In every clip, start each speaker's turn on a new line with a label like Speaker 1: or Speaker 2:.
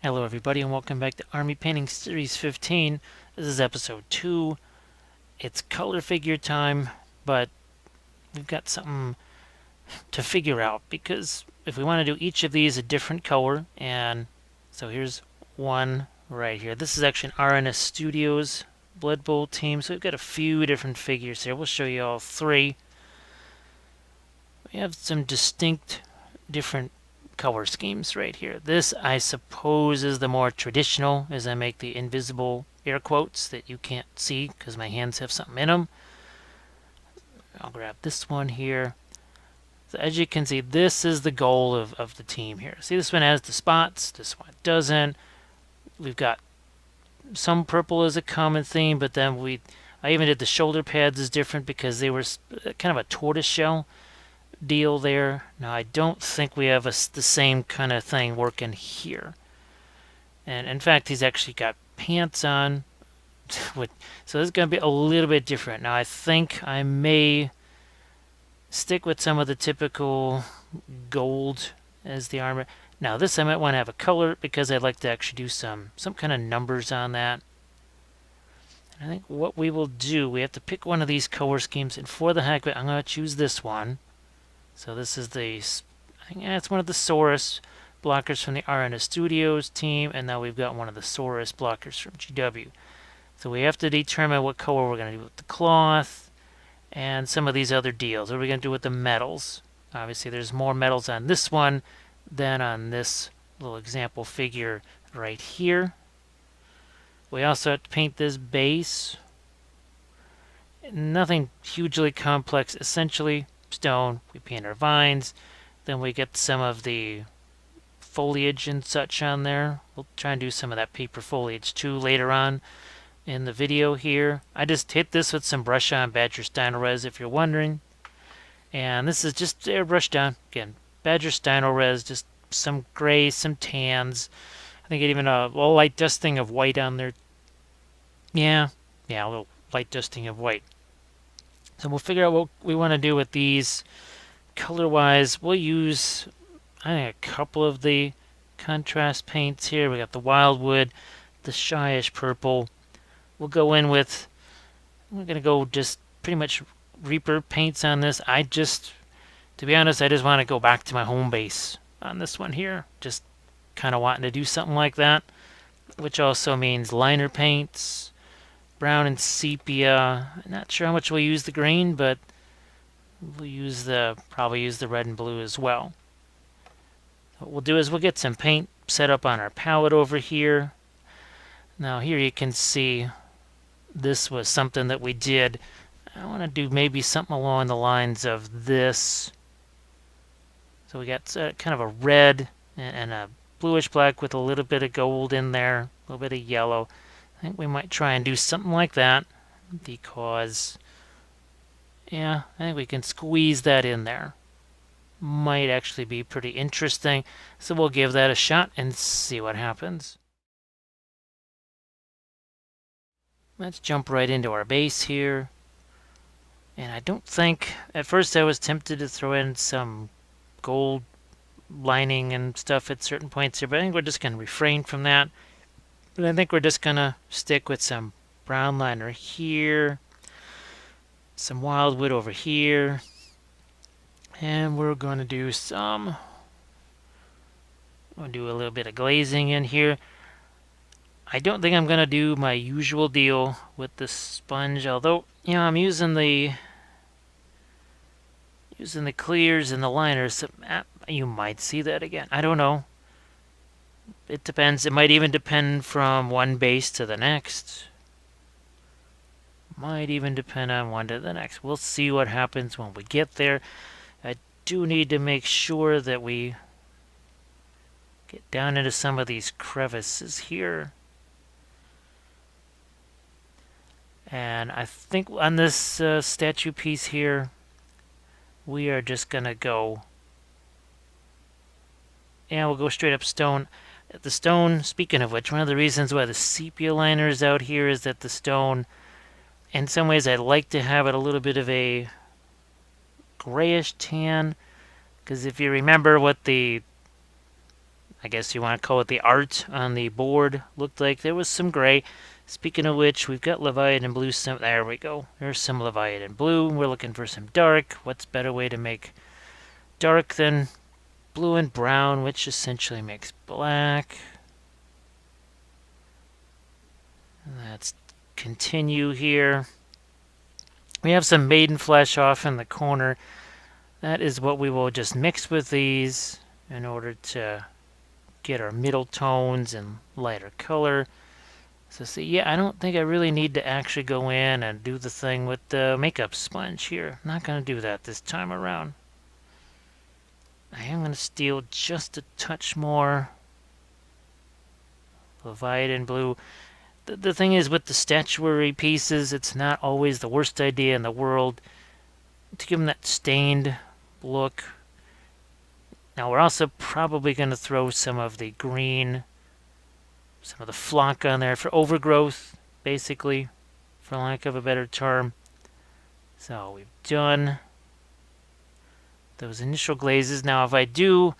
Speaker 1: Hello everybody and welcome back to Army Painting Series 15. This is episode 2. It's color figure time, but we've got something to figure out because if we want to do each of these a different color, and so here's one right here. This is actually an RNS Studios Blood Bowl team, so we've got a few different figures here. We'll show you all three. We have some distinct different color schemes right here. This, I suppose, is the more traditional, as I make the invisible air quotes that you can't see because my hands have something in them. I'll grab this one here. So as you can see, this is the goal of the team here. See, this one has the spots, this one doesn't. We've got some purple as a common theme, but then I even did the shoulder pads as different because they were kind of a tortoise shell deal there. Now I don't think we have the same kind of thing working here, and in fact he's actually got pants on so this is going to be a little bit different. Now I think I may stick with some of the typical gold as the armor. Now this I might want to have a color because I'd like to actually do some kind of numbers on that. And I think what we will do, we have to pick one of these color schemes, and for the heck of it I'm going to choose this one. So this is I think it's one of the Saurus blockers from the RNS Studios team, and now we've got one of the Saurus blockers from GW. So we have to determine what color we're going to do with the cloth and some of these other deals. What are we going to do with the metals? Obviously there's more metals on this one than on this little example figure right here. We also have to paint this base. Nothing hugely complex, essentially. Stone, we paint our vines, then we get some of the foliage and such on there. We'll try and do some of that paper foliage too later on in the video here. I just hit this with some brush on Badger Steino Res if you're wondering, and this is just airbrush down again. Badger Steino Res, just some gray, some tans. I think even a little light dusting of white on there. Yeah, a little light dusting of white. So we'll figure out what we want to do with these color-wise. We'll use, I think, a couple of the contrast paints here. We got the Wildwood, the Shyish Purple. We'll go in with, we're going to go just pretty much Reaper paints on this. To be honest, I just want to go back to my home base on this one here. Just kind of wanting to do something like that, which also means liner paints. Brown and sepia. I'm not sure how much we'll use the green, but we'll probably use the red and blue as well. What we'll do is we'll get some paint set up on our palette over here. Now here you can see this was something that we did. I want to do maybe something along the lines of this. So we got kind of a red and a bluish black with a little bit of gold in there, a little bit of yellow. I think we might try and do something like that because, yeah, I think we can squeeze that in there. Might actually be pretty interesting. So we'll give that a shot and see what happens. Let's jump right into our base here. And I don't think, at first I was tempted to throw in some gold lining and stuff at certain points here, but I think we're just going to refrain from that. But I think we're just going to stick with some brown liner here, some Wildwood over here, and we're going to do we'll do a little bit of glazing in here. I don't think I'm going to do my usual deal with the sponge, although, you know, I'm using the clears and the liners, so you might see that again. I don't know. It depends. It might even depend from one base to the next. Might even depend on one to the next. We'll see what happens when we get there. I do need to make sure that we get down into some of these crevices here. And I think on this statue piece here, we are just going to go, yeah, we'll go straight up stone. The stone, speaking of which, one of the reasons why the sepia liner is out here is that the stone, in some ways I'd like to have it a little bit of a grayish tan, because if you remember what I I guess you want to call it the art on the board, looked like there was some gray. Speaking of which, we've got Leviathan blue. There we go. There's some Leviathan blue. We're looking for some dark. What's better way to make dark than blue and brown, which essentially makes black. Let's continue here. We have some maiden flesh off in the corner. That is what we will just mix with these in order to get our middle tones and lighter color. So see, yeah, I don't think I really need to actually go in and do the thing with the makeup sponge here. I'm not going to do that this time around. I am going to steal just a touch more Leviathan blue. The thing is, with the statuary pieces, it's not always the worst idea in the world to give them that stained look. Now we're also probably going to throw some of the green, some of the flock on there for overgrowth, basically, for lack of a better term. So we've done those initial glazes. Now if I do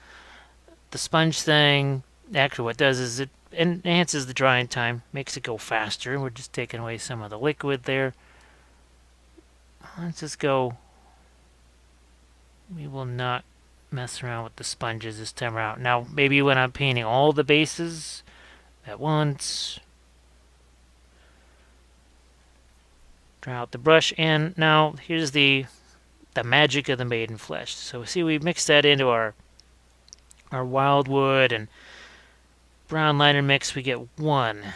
Speaker 1: the sponge thing, actually what it does is it enhances the drying time, makes it go faster. We're just taking away some of the liquid there. Let's just go. We will not mess around with the sponges this time around. Now, maybe when I'm painting all the bases at once, dry out the brush. And now here's the magic of the maiden flesh. So see, we mixed that into our wildwood and brown liner mix. We get one.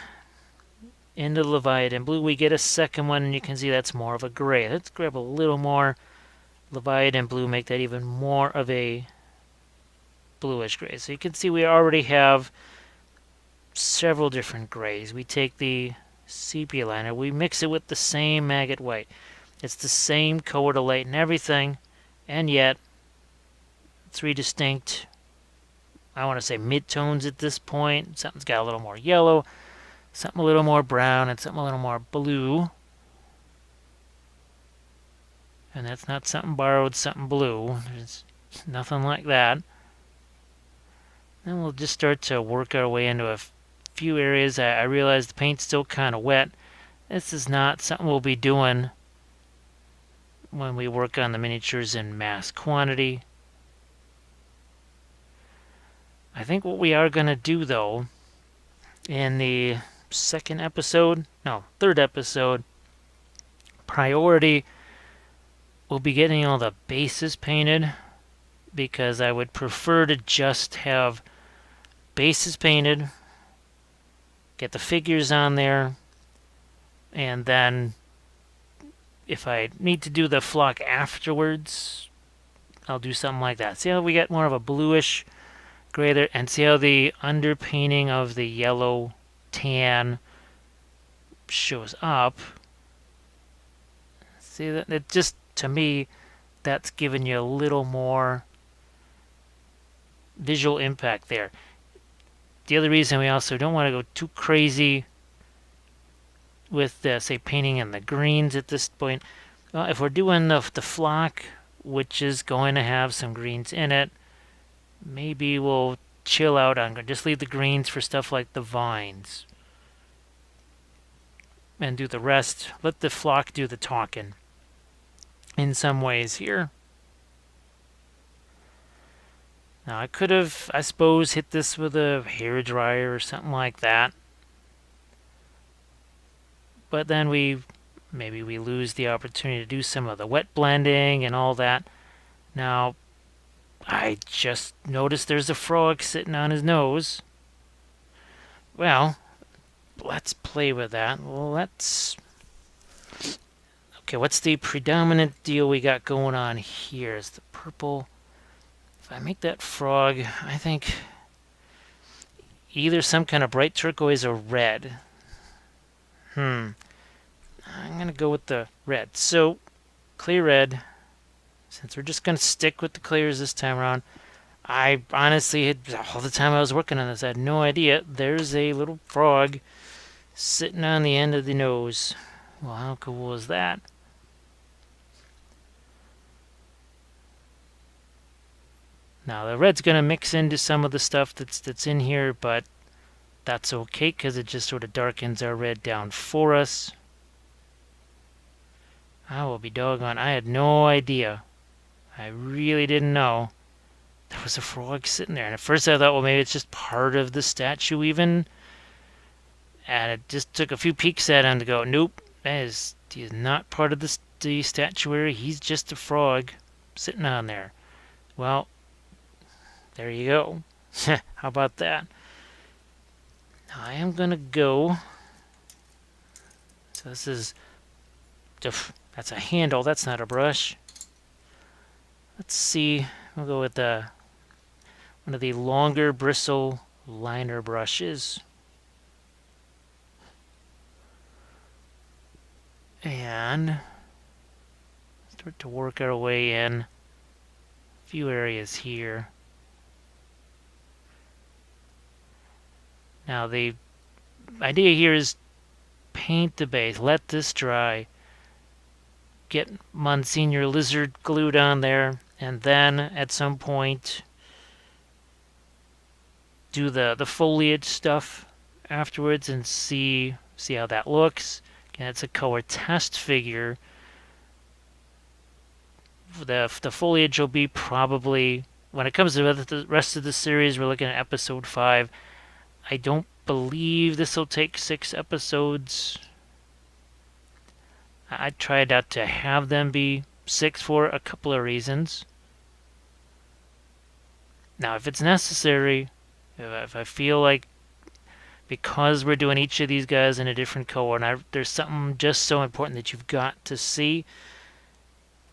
Speaker 1: Into the Leviathan blue, we get a second one, and you can see that's more of a gray. Let's grab a little more Leviathan blue, make that even more of a bluish gray. So you can see we already have several different grays. We take the sepia liner, we mix it with the same maggot white. It's the same color to light and everything, and yet three distinct, I want to say mid-tones at this point. Something's got a little more yellow, something a little more brown, and something a little more blue. And that's not something borrowed, something blue. There's nothing like that. Then we'll just start to work our way into a few areas. I realize the paint's still kind of wet. This is not something we'll be doing when we work on the miniatures in mass quantity. I think what we are going to do, though, in the third episode, priority will be getting all the bases painted, because I would prefer to just have bases painted, get the figures on there, and then if I need to do the flock afterwards, I'll do something like that. See how we get more of a bluish gray there, and see how the underpainting of the yellow tan shows up. See that? It just, to me, that's giving you a little more visual impact there. The other reason we also don't want to go too crazy with, say, painting in the greens at this point. Well, if we're doing the flock, which is going to have some greens in it, maybe we'll chill out on, just leave the greens for stuff like the vines. And do the rest. Let the flock do the talking in some ways here. Now I could have, I suppose, hit this with a hairdryer or something like that. But then maybe we lose the opportunity to do some of the wet blending and all that. Now, I just noticed there's a frog sitting on his nose. Well, let's play with that. Okay, what's the predominant deal we got going on here? Is the purple. If I make that frog, I think either some kind of bright turquoise or red. I'm going to go with the red. So, clear red. Since we're just going to stick with the clears this time around, I honestly, all the time I was working on this, I had no idea. There's a little frog sitting on the end of the nose. Well, how cool is that? Now the red's going to mix into some of the stuff that's in here, but that's okay because it just sort of darkens our red down for us. I will be doggone. I had no idea. I really didn't know there was a frog sitting there. And at first I thought, well, maybe it's just part of the statue even. And it just took a few peeks at him to go, nope, he is not part of the statuary. He's just a frog sitting on there. Well, there you go. How about that? Now I am going to go. So this is... That's a handle. That's not a brush. Let's see. We'll go with one of the longer bristle liner brushes. And start to work our way in a few areas here. Now the idea here is paint the base, let this dry, get Monsignor Lizard glued on there, and then at some point do the foliage stuff afterwards and see how that looks. Again, it's a color test figure. The foliage will be probably, when it comes to the rest of the series, we're looking at episode 5. I don't believe this will take 6 episodes. I tried not to have them be 6 for a couple of reasons. Now, if it's necessary, if I feel like because we're doing each of these guys in a different color, and there's something just so important that you've got to see,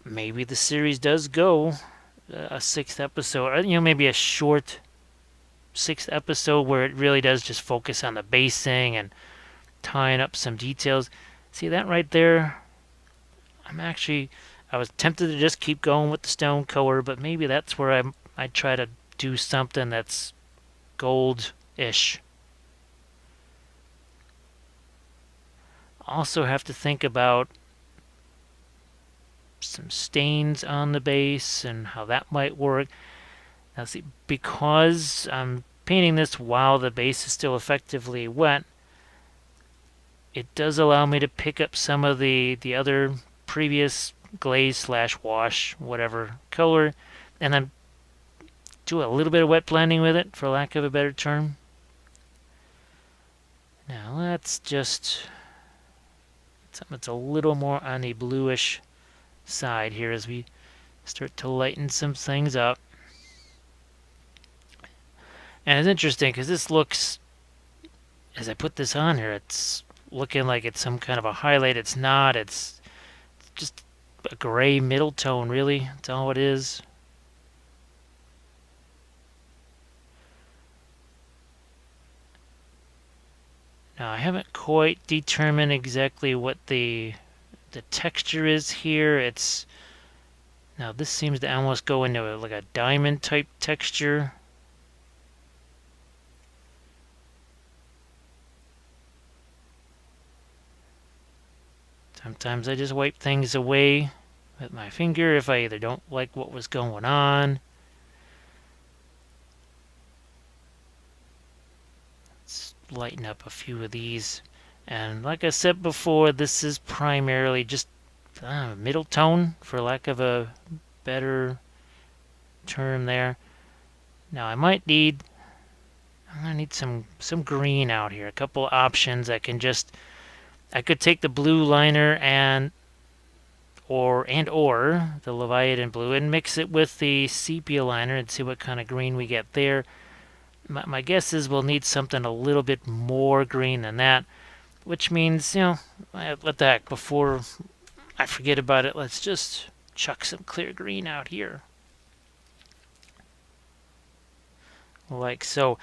Speaker 1: maybe the series does go a 6th episode, or maybe a short 6th episode where it really does just focus on the basing and tying up some details. See that right there? I was tempted to just keep going with the stone color, but maybe that's where I try to do something that's gold-ish. Also have to think about some stains on the base and how that might work. Now see, because I'm painting this while the base is still effectively wet, it does allow me to pick up some of the other previous glaze / wash, whatever color, and then do a little bit of wet blending with it, for lack of a better term. Now let's just something that's a little more on the bluish side here as we start to lighten some things up. And it's interesting because this looks, as I put this on here, it's looking like it's some kind of a highlight. It's not. It's just a gray middle tone, really. That's all it is. Now, I haven't quite determined exactly what the texture is here. Now this seems to almost go into like a diamond type texture. Sometimes I just wipe things away with my finger if I either don't like what was going on. Let's lighten up a few of these. And like I said before, this is primarily just middle tone, for lack of a better term there. Now I'm gonna need some green out here. A couple options. I could take the blue liner or the Leviathan blue and mix it with the sepia liner and see what kind of green we get there. My guess is we'll need something a little bit more green than that, which means, what the heck, before I forget about it, let's just chuck some clear green out here. Like so.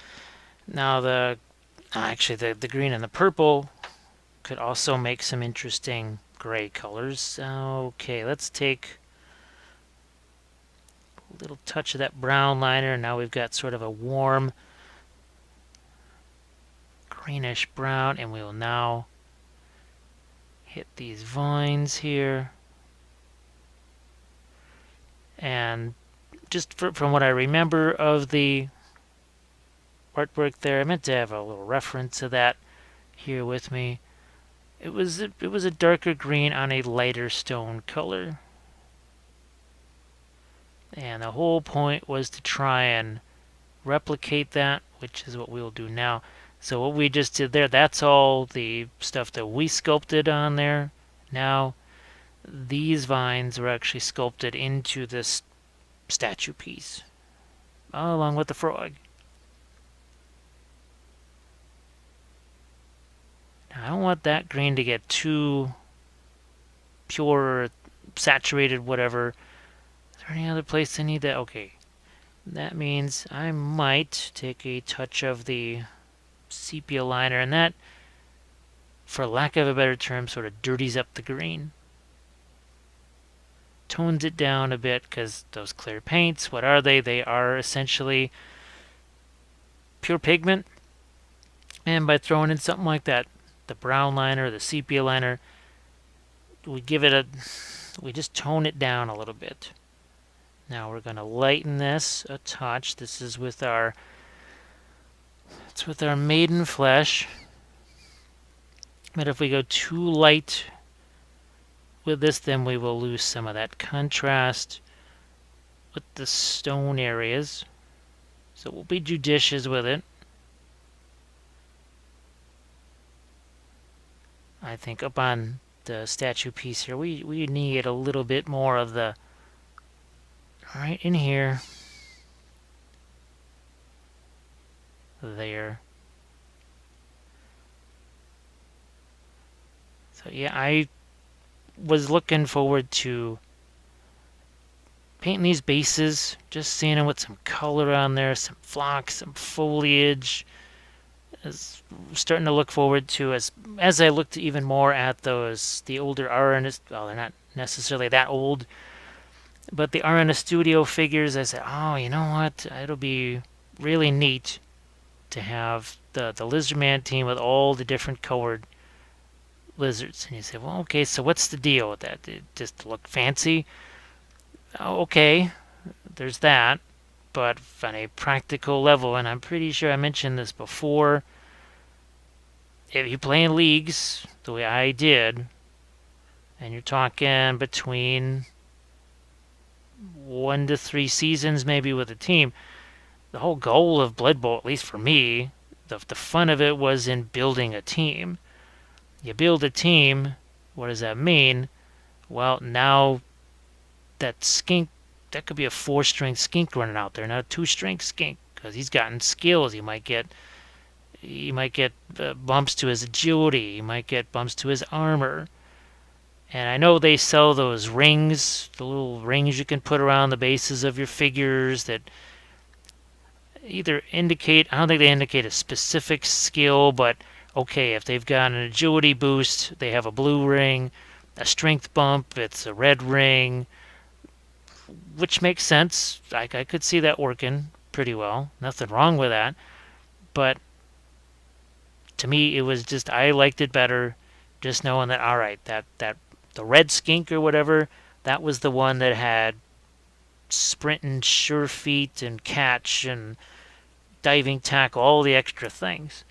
Speaker 1: Now the green and the purple could also make some interesting gray colors. Okay, let's take a little touch of that brown liner. Now we've got sort of a warm greenish brown, and we will now hit these vines here and just from what I remember of the artwork there, I meant to have a little reference to that here with me. It was a darker green on a lighter stone color. And the whole point was to try and replicate that, which is what we'll do now. So what we just did there, that's all the stuff that we sculpted on there. Now, these vines were actually sculpted into this statue piece, along with the frog. Now, I don't want that green to get too pure, saturated, whatever. Is there any other place I need that? Okay. That means I might take a touch of the sepia liner, and that, for lack of a better term, sort of dirties up the green. Tones it down a bit, because those clear paints, what are they? They are essentially pure pigment. And by throwing in something like that, the brown liner, the sepia liner, we just tone it down a little bit. Now we're going to lighten this a touch. This is with our maiden flesh. But if we go too light with this, then we will lose some of that contrast with the stone areas. So we'll be judicious with it. I think up on the statue piece here, we need a little bit more of the right in here. There. So yeah, I was looking forward to painting these bases, just seeing them with some color on there, some flocks, some foliage. Starting to look forward to as I looked even more at the older RN, well, they're not necessarily that old, but the RN Studio figures. I said, oh, you know what? It'll be really neat to have the Lizardman team with all the different colored lizards. And you say, well, okay, so what's the deal with that? It just look fancy? Oh, okay, there's that. But on a practical level, and I'm pretty sure I mentioned this before, if you play in leagues the way I did, and you're talking between 1 to 3 seasons maybe with a team, the whole goal of Blood Bowl, at least for me, the fun of it was in building a team. You build a team, what does that mean? Well, now that skink, that could be a 4-string skink running out there, not a 2-string skink, because he's gotten skills. He might get bumps to his agility. He might get bumps to his armor. And I know they sell those rings, the little rings you can put around the bases of your figures that either indicate, I don't think they indicate a specific skill, but okay, if they've got an agility boost, they have a blue ring. A strength bump, it's a red ring, which makes sense. I could see that working pretty well. Nothing wrong with that. But to me, it was just, I liked it better just knowing that, all right, that the red skink or whatever, that was the one that had sprint and sure feet and catch and diving tackle, all the extra things.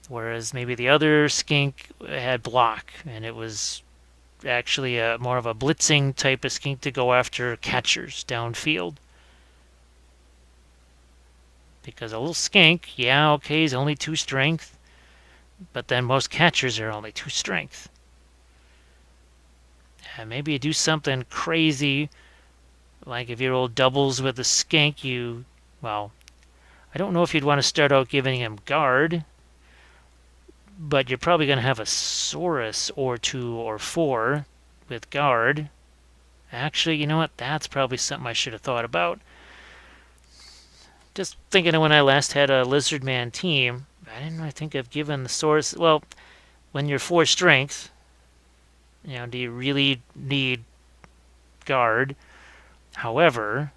Speaker 1: Whereas maybe the other skink had block, and it was actually more of a blitzing type of skink to go after catchers downfield. Because a little skink, yeah, okay, he's only 2 strength, but then most catchers are only 2 strength. And maybe you do something crazy, like if you roll doubles with a skink, well, I don't know if you'd want to start out giving him guard, but you're probably going to have a Saurus or 2 or 4 with guard. Actually, you know what? That's probably something I should have thought about. Just thinking of when I last had a Lizardman team, I didn't really think of giving the Saurus. Well, when you're 4 strength, do you really need guard? However,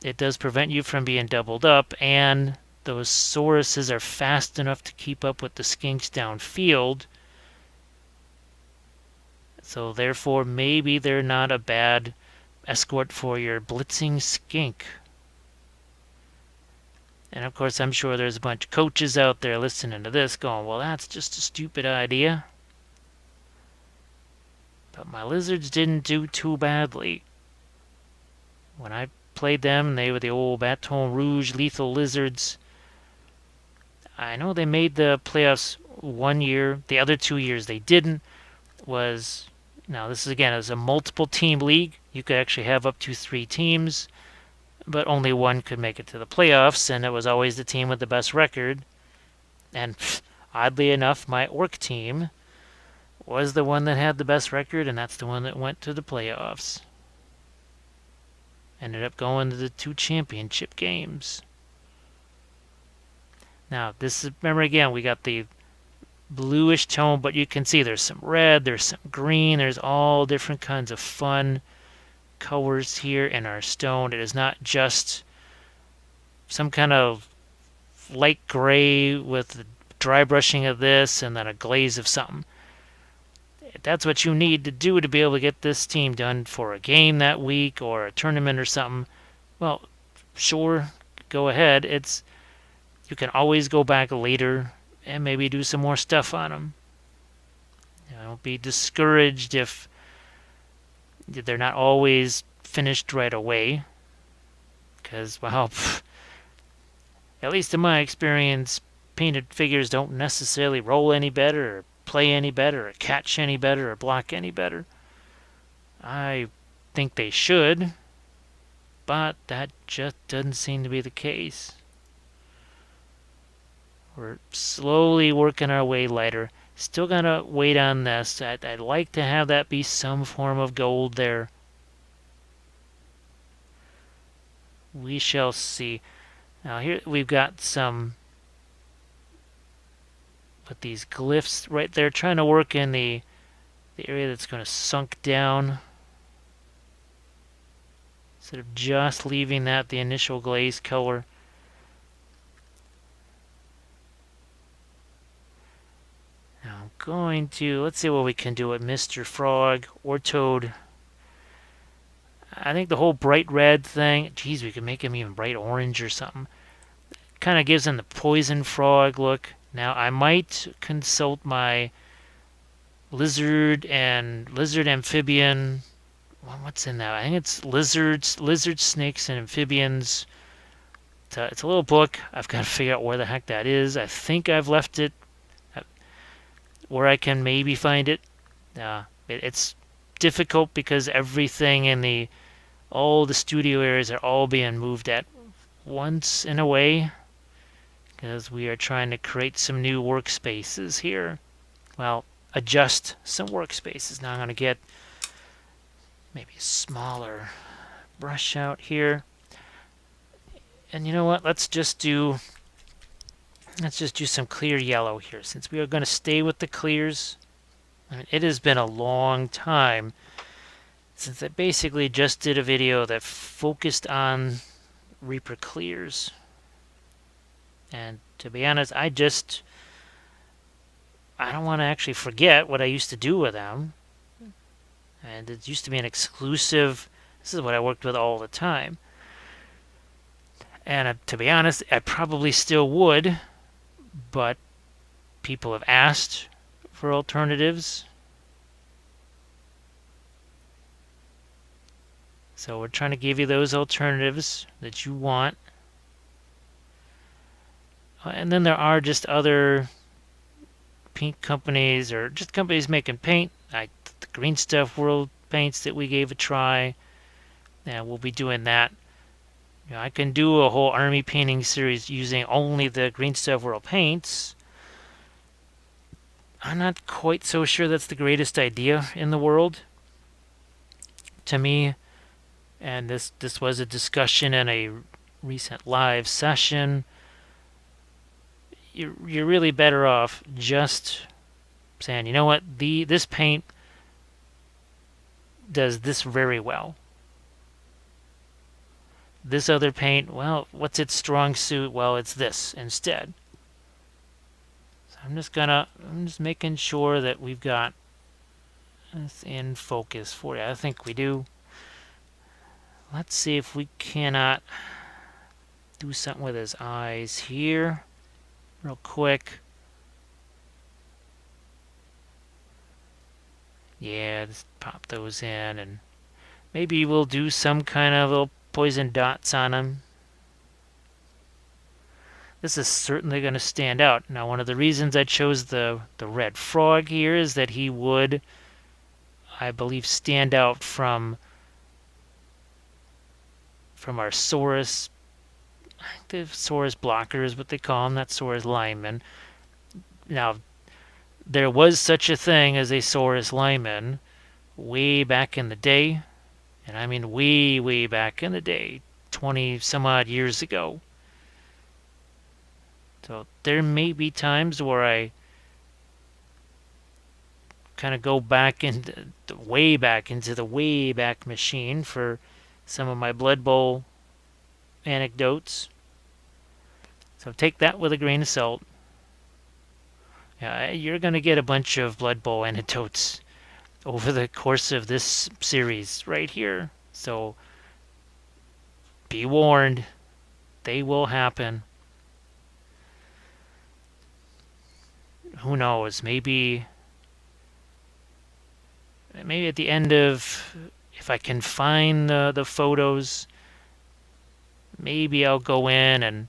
Speaker 1: it does prevent you from being doubled up, and those Sauruses are fast enough to keep up with the skinks downfield. So therefore, maybe they're not a bad escort for your blitzing skink. And of course, I'm sure there's a bunch of coaches out there listening to this going, well, that's just a stupid idea. But my lizards didn't do too badly. When I played them, they were the old Baton Rouge lethal lizards. I know they made the playoffs one year. The other 2 years they didn't. Now this is again, as a multiple team league. You could actually have up to 3 teams, but only one could make it to the playoffs, and it was always the team with the best record. And oddly enough, my orc team was the one that had the best record, and that's the one that went to the playoffs. Ended up going to the 2 championship games. Now, this is, remember again, we got the bluish tone, but you can see there's some red, there's some green, there's all different kinds of fun colors here in our stone. It is not just some kind of light gray with dry brushing of this and then a glaze of something. If that's what you need to do to be able to get this team done for a game that week or a tournament or something, well, sure, go ahead. You can always go back later and maybe do some more stuff on them. Don't be discouraged if they're not always finished right away. Because, well, at least in my experience, painted figures don't necessarily roll any better, or play any better, or catch any better, or block any better. I think they should, but that just doesn't seem to be the case. We're slowly working our way lighter. Still gonna wait on this. I'd like to have that be some form of gold there. We shall see. Now here we've got some with these glyphs right there, trying to work in the area that's going to sunk down. Instead of just leaving that the initial glaze color. Now I'm going to, let's see what we can do with Mr. Frog or Toad. I think the whole bright red thing, geez, we could make him even bright orange or something. Kind of gives him the poison frog look. Now I might consult my lizard amphibian. What's in that? I think it's lizards, snakes, and amphibians. It's a little book. I've got to figure out where the heck that is. I think I've left it where I can maybe find it. It's difficult because everything in all the studio areas are all being moved at once in a way, because we are trying to create some new workspaces here. Well, adjust some workspaces. Now I'm going to get maybe a smaller brush out here. And you know what? Let's just do some clear yellow here, since we are going to stay with the clears. I mean, it has been a long time since I basically just did a video that focused on Reaper clears. And to be honest, I don't want to actually forget what I used to do with them. And it used to be an exclusive. This is what I worked with all the time. And to be honest, I probably still would, but people have asked for alternatives. So we're trying to give you those alternatives that you want. And then there are just other paint companies, or just companies making paint, like the Green Stuff World paints that we gave a try. And we'll be doing that. I can do a whole army painting series using only the Green Stuff World paints. I'm not quite so sure that's the greatest idea in the world. To me, and this was a discussion in a recent live session, you're really better off just saying, you know what, this paint does this very well. This other paint, well, what's its strong suit? Well, it's this instead. So I'm just making sure that we've got this in focus for you. I think we do. Let's see if we cannot do something with his eyes here real quick. Yeah, just pop those in, and maybe we'll do some kind of little poison dots on him. This is certainly going to stand out. Now, one of the reasons I chose the red frog here is that he would, I believe, stand out from our Saurus. The Saurus blocker is what they call him, not Saurus lineman. Now, there was such a thing as a Saurus lineman way back in the day, and I mean way, way back in the day, 20 some odd years ago. So there may be times where I kind of go back into the way back machine for some of my Blood Bowl anecdotes. So take that with a grain of salt. Yeah, you're going to get a bunch of Blood Bowl anecdotes over the course of this series right here. So be warned, they will happen. Who knows, maybe at the end of, if I can find the photos, maybe I'll go in and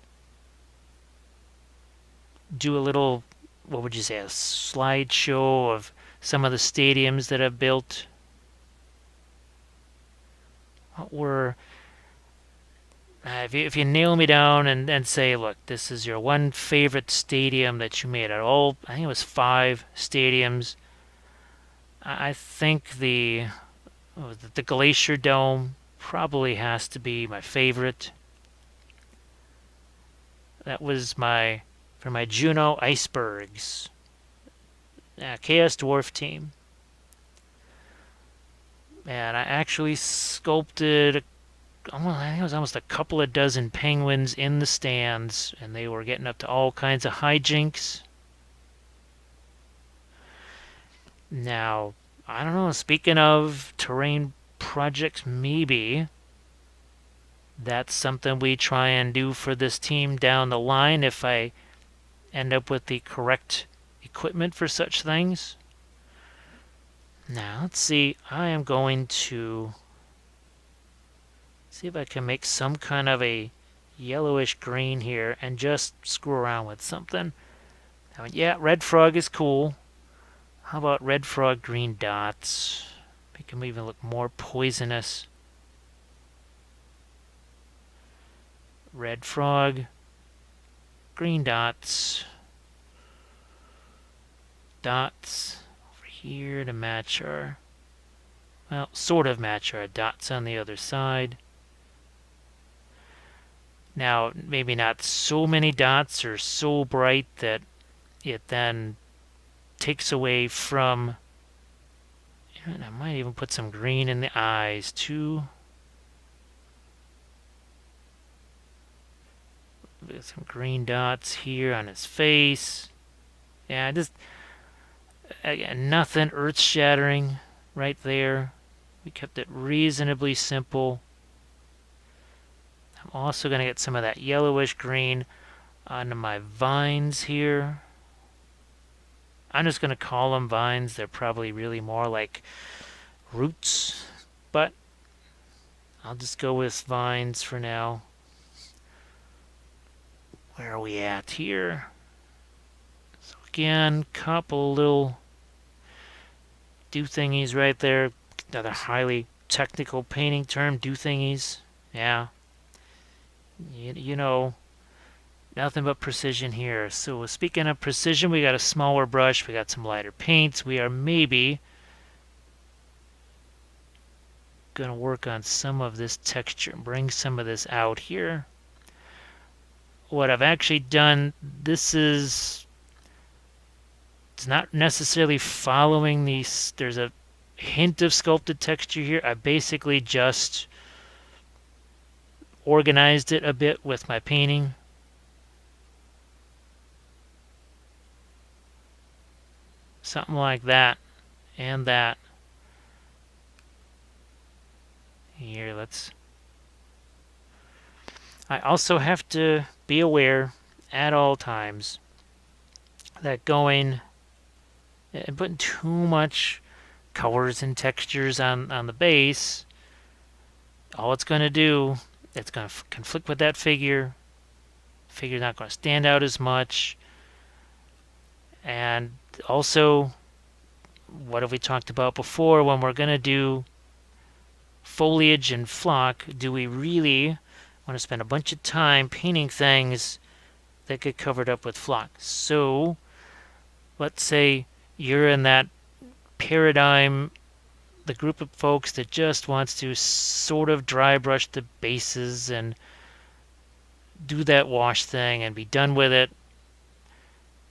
Speaker 1: do a little, what would you say, a slideshow of some of the stadiums that I've built. What were, if you nail me down and say, look, this is your one favorite stadium that you made out of all, I think it was 5 stadiums. I think the Glacier Dome probably has to be my favorite. That was for my Juno Icebergs, Chaos Dwarf team. And I actually sculpted, I think it was almost a couple of dozen penguins in the stands, and they were getting up to all kinds of hijinks. Now, I don't know, speaking of terrain projects, maybe that's something we try and do for this team down the line if I end up with the correct equipment for such things. Now, let's see. I am going to see if I can make some kind of a yellowish green here and just screw around with something. Now, yeah, red frog is cool. How about red frog green dots? Make them even look more poisonous. Red frog, green dots. Dots over here to match our, well, sort of match our dots on the other side. Now, maybe not so many dots or so bright that it then takes away from, and I might even put some green in the eyes too. Some green dots here on his face. Yeah, just nothing earth-shattering right there. We kept it reasonably simple. I'm also going to get some of that yellowish green onto my vines here. I'm just going to call them vines. They're probably really more like roots, but I'll just go with vines for now. Where are we at here? So again, couple little do thingies right there. Another highly technical painting term, do thingies. Yeah. You know, nothing but precision here. So speaking of precision, we got a smaller brush. We got some lighter paints. We are maybe going to work on some of this texture and bring some of this out here. What I've actually done, it's not necessarily following these. There's a hint of sculpted texture here. I basically just organized it a bit with my painting. Something like that and that. Here, I also have to be aware at all times that going and putting too much colors and textures on the base, all it's going to do, it's going to conflict with that figure. Figure's not going to stand out as much. And also, what have we talked about before? When we're going to do foliage and flock, do we really want to spend a bunch of time painting things that get covered up with flock? So, let's say you're in that paradigm, the group of folks that just wants to sort of dry brush the bases and do that wash thing and be done with it.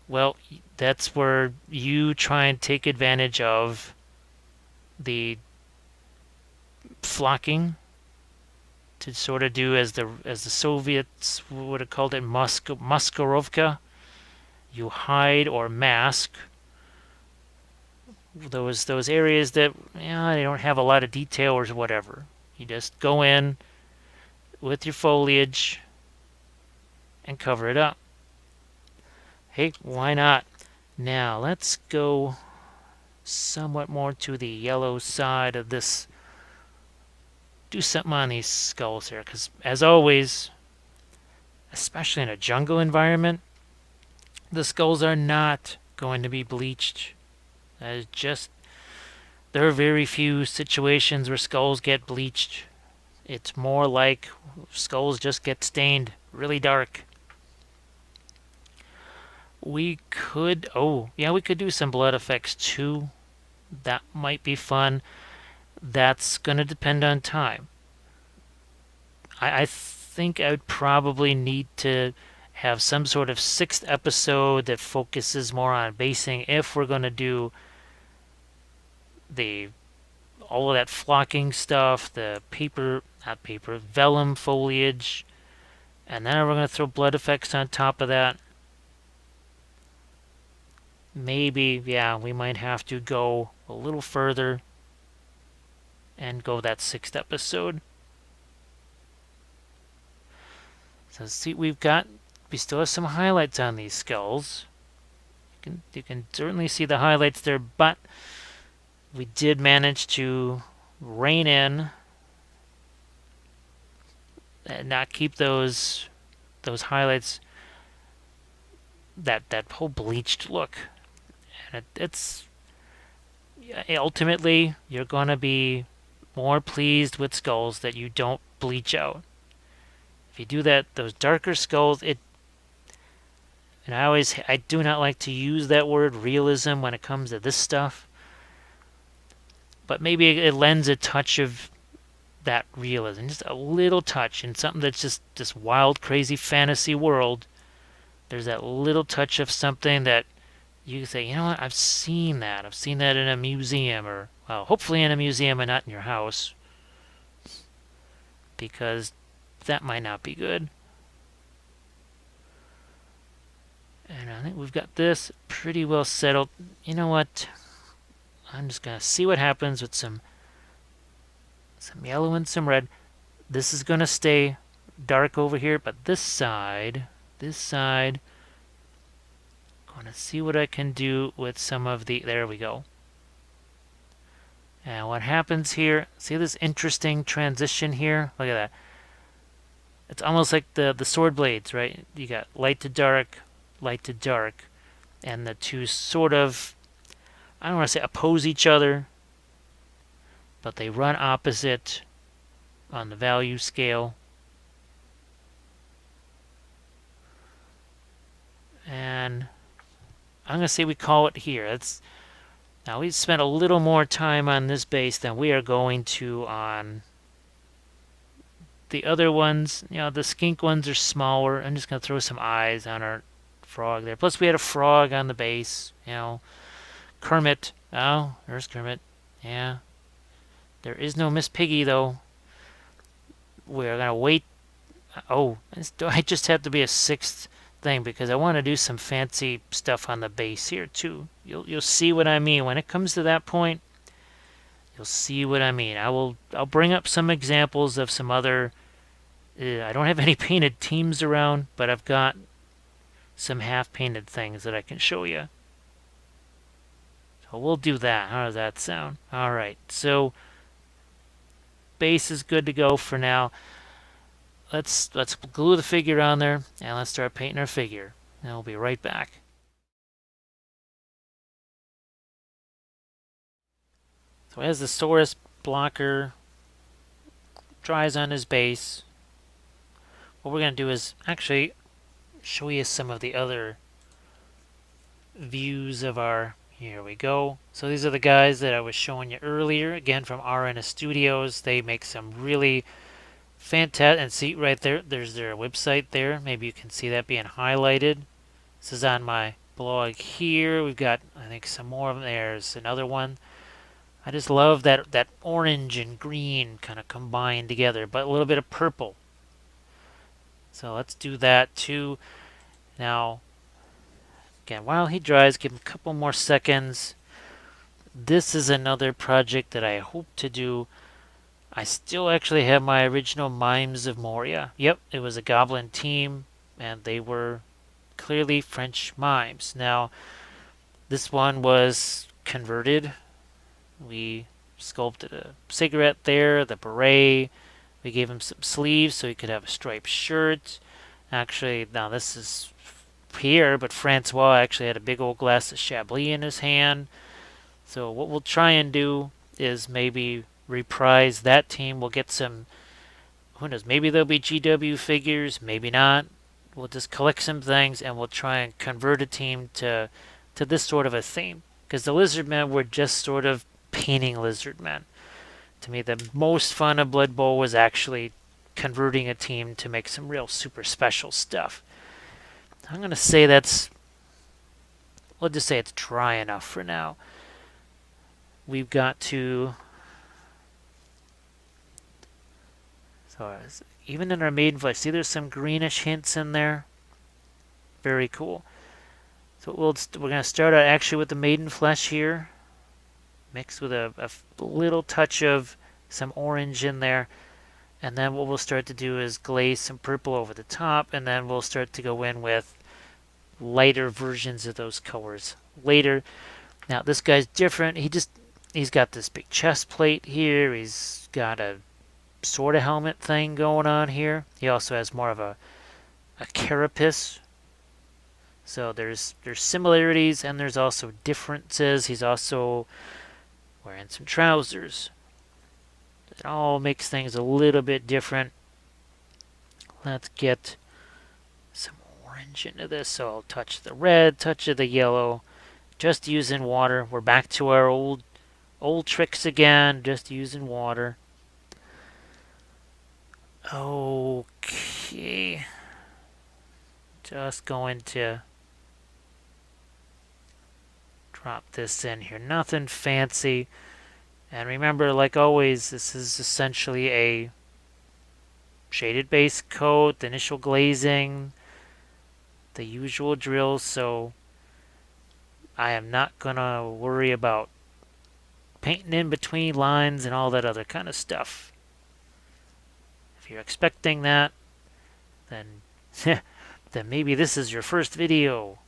Speaker 1: Well, that's where you try and take advantage of the flocking to sort of do as the Soviets would have called it, maskirovka. You hide or mask those areas that they don't have a lot of detail or whatever. You just go in with your foliage and cover it up. Hey, why not? Now let's go somewhat more to the yellow side of this. Do something on these skulls here, because as always, especially in a jungle environment, the skulls are not going to be bleached. There are very few situations where skulls get bleached. It's more like skulls just get stained really dark. We could do some blood effects too. That might be fun. That's going to depend on time. I think I would probably need to have some sort of 6th episode that focuses more on basing if we're going to do all of that flocking stuff, the vellum foliage, and then we're going to throw blood effects on top of that. Maybe, we might have to go a little further and go that 6th episode. So see, we still have some highlights on these skulls. You can certainly see the highlights there, but we did manage to rein in and not keep those highlights, that whole bleached look. And it's ultimately, you're going to be more pleased with skulls that you don't bleach out. If you do that, those darker skulls, and I do not like to use that word realism when it comes to this stuff, but maybe it lends a touch of that realism, just a little touch in something that's just this wild, crazy fantasy world. There's that little touch of something that you can say, you know what, I've seen that. I've seen that in a museum, or, well, hopefully in a museum and not in your house, because that might not be good. And I think we've got this pretty well settled. You know what? I'm just going to see what happens with some yellow and some red. This is going to stay dark over here, but this side, going to see what I can do with some of there we go. And what happens here, see this interesting transition here? Look at that. It's almost like the sword blades, right? You got light to dark, and the two sort of, I don't want to say oppose each other, but they run opposite on the value scale. And I'm going to say we call it here. Now we spent a little more time on this base than we are going to on the other ones. The skink ones are smaller. I'm just going to throw some eyes on our frog there. Plus we had a frog on the base. Kermit. Oh, there's Kermit. Yeah. There is no Miss Piggy, though. We're going to wait. Oh, I just have to be a 6th thing because I want to do some fancy stuff on the base here, too. You'll see what I mean. When it comes to that point, you'll see what I mean. I'll bring up some examples of some other I don't have any painted teams around, but I've got some half-painted things that I can show you. So we'll do that. How does that sound? All right. So base is good to go for now. Let's glue the figure on there and let's start painting our figure. And we'll be right back. So as the Saurus blocker dries on his base, what we're going to do is actually show you some of the other views of our... Here we go. So these are the guys that I was showing you earlier, again from RNS Studios. They make some really fantastic, and see right there, there's their website there. Maybe you can see that being highlighted. This is on my blog here. We've got, I think, some more of them. There's another one. I just love that orange and green kind of combined together, but a little bit of purple. So let's do that too. Now, again, while he dries, give him a couple more seconds. This is another project that I hope to do. I still actually have my original Mimes of Moria. Yep, it was a goblin team, and they were clearly French mimes. Now, this one was converted. We sculpted a cigarette there, the beret. We gave him some sleeves so he could have a striped shirt. Actually, now this is Pierre, but Francois actually had a big old glass of Chablis in his hand. So what we'll try and do is maybe reprise that team. We'll get some, who knows, maybe there'll be GW figures, maybe not. We'll just collect some things and we'll try and convert a team to this sort of a theme. Because the Lizardmen were just sort of painting Lizardmen. To me, the most fun of Blood Bowl was actually converting a team to make some real super special stuff. I'm going to say we'll just say it's dry enough for now. We've got to, so even in our maiden flesh, see there's some greenish hints in there. Very cool. So we're going to start out actually with the maiden flesh here, mixed with a little touch of some orange in there. And then what we'll start to do is glaze some purple over the top, and then we'll start to go in with lighter versions of those colors later. Now this guy's different. He's got this big chest plate here. He's got a sort of helmet thing going on here. He also has more of a carapace. So there's similarities and there's also differences. He's also wearing some trousers. It all makes things a little bit different. Let's get some orange into this. So I'll touch the red, touch of the yellow. Just using water. We're back to our old tricks again. Just using water. Okay. Just going to drop this in here. Nothing fancy. And remember, like always, this is essentially a shaded base coat, the initial glazing, the usual drill, so I am not going to worry about painting in between lines and all that other kind of stuff. If you're expecting that, then then maybe this is your first video.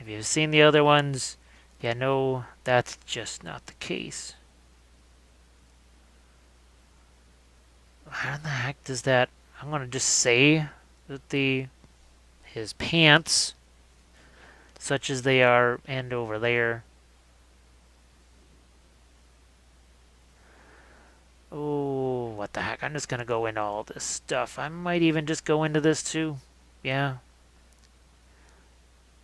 Speaker 1: If you've seen the other ones, you know that's just not the case. How in the heck does that... I'm going to just say that his pants, such as they are, end over there. Oh, what the heck. I'm just going to go into all this stuff. I might even just go into this too. Yeah.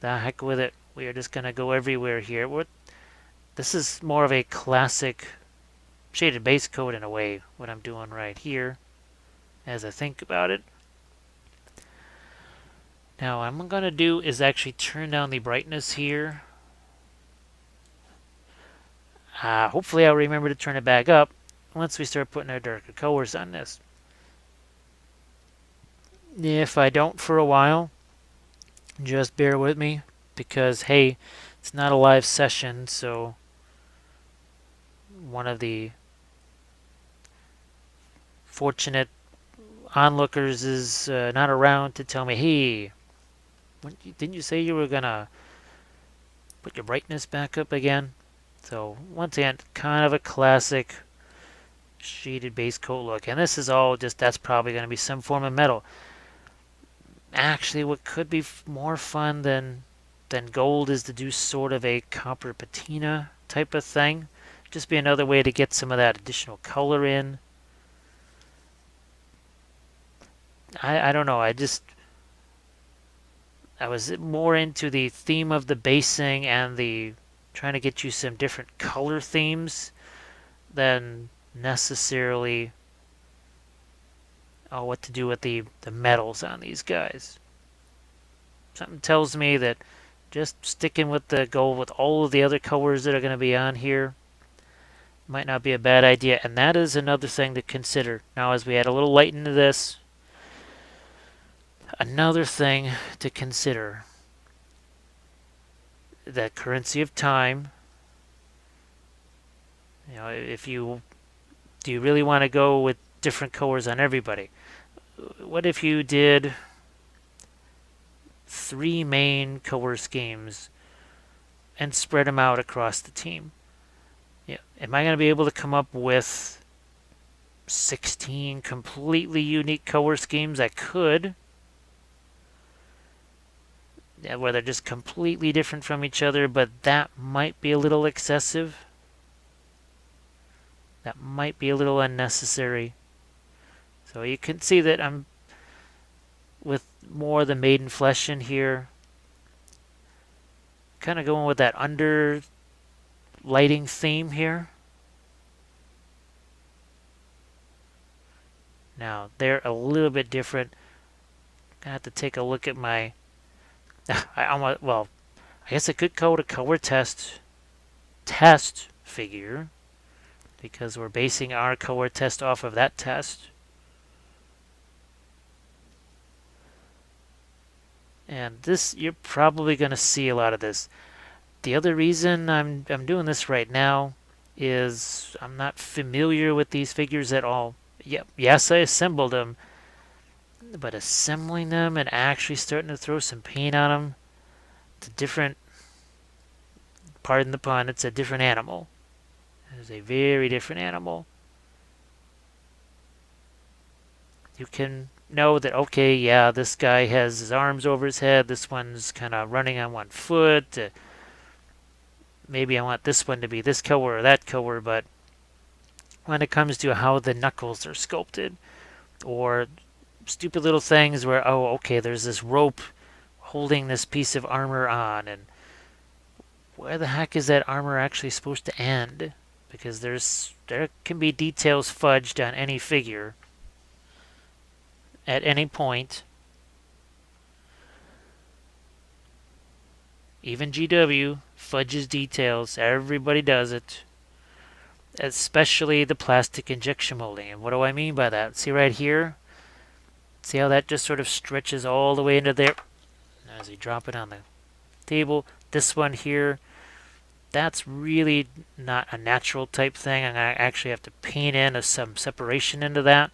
Speaker 1: The heck with it. We are just going to go everywhere here. This is more of a classic shaded base coat in a way, what I'm doing right here, as I think about it. Now, what I'm going to do is actually turn down the brightness here. Hopefully I'll remember to turn it back up once we start putting our darker colors on this. If I don't for a while, just bear with me, because hey, it's not a live session, so one of the fortunate onlookers is not around to tell me, hey, didn't you say you were gonna put your brightness back up again? So once again, kind of a classic sheeted base coat look. And this is all just, that's probably going to be some form of metal. Actually, what could be more fun than gold is to do sort of a copper patina type of thing. Just be another way to get some of that additional color in. I don't know. I was more into the theme of the basing and the trying to get you some different color themes than necessarily what to do with the metals on these guys. Something tells me that just sticking with the gold with all of the other colors that are going to be on here might not be a bad idea. And that is another thing to consider. Now, as we add a little light into this, another thing to consider, the currency of time. You know, do you really want to go with different colors on everybody? What if you did 3 main color schemes and spread them out across the team? Yeah, am I going to be able to come up with 16 completely unique color schemes? I could. Yeah, where they're just completely different from each other, but that might be a little excessive. That might be a little unnecessary. So you can see that I'm with more of the maiden flesh in here. Kind of going with that under lighting theme here. Now, they're a little bit different. I have to take a look at my... I guess I could code a color test figure because we're basing our color test off of that test. And this, you're probably going to see a lot of this. The other reason I'm doing this right now is I'm not familiar with these figures at all. Yep, yes, I assembled them, but assembling them and actually starting to throw some paint on them, it's a different, pardon the pun, it's a different animal. It's a very different animal. You can know that, okay, yeah, this guy has his arms over his head, this one's kind of running on one foot. Maybe I want this one to be this color or that color, but when it comes to how the knuckles are sculpted, or stupid little things where, oh, okay, there's this rope holding this piece of armor on, and where the heck is that armor actually supposed to end? Because there can be details fudged on any figure at any point. Even GW fudges details. Everybody does it. Especially the plastic injection molding. And what do I mean by that? See right here? See how that just sort of stretches all the way into there? As you drop it on the table. This one here, that's really not a natural type thing. I'm going to actually have to paint in some separation into that.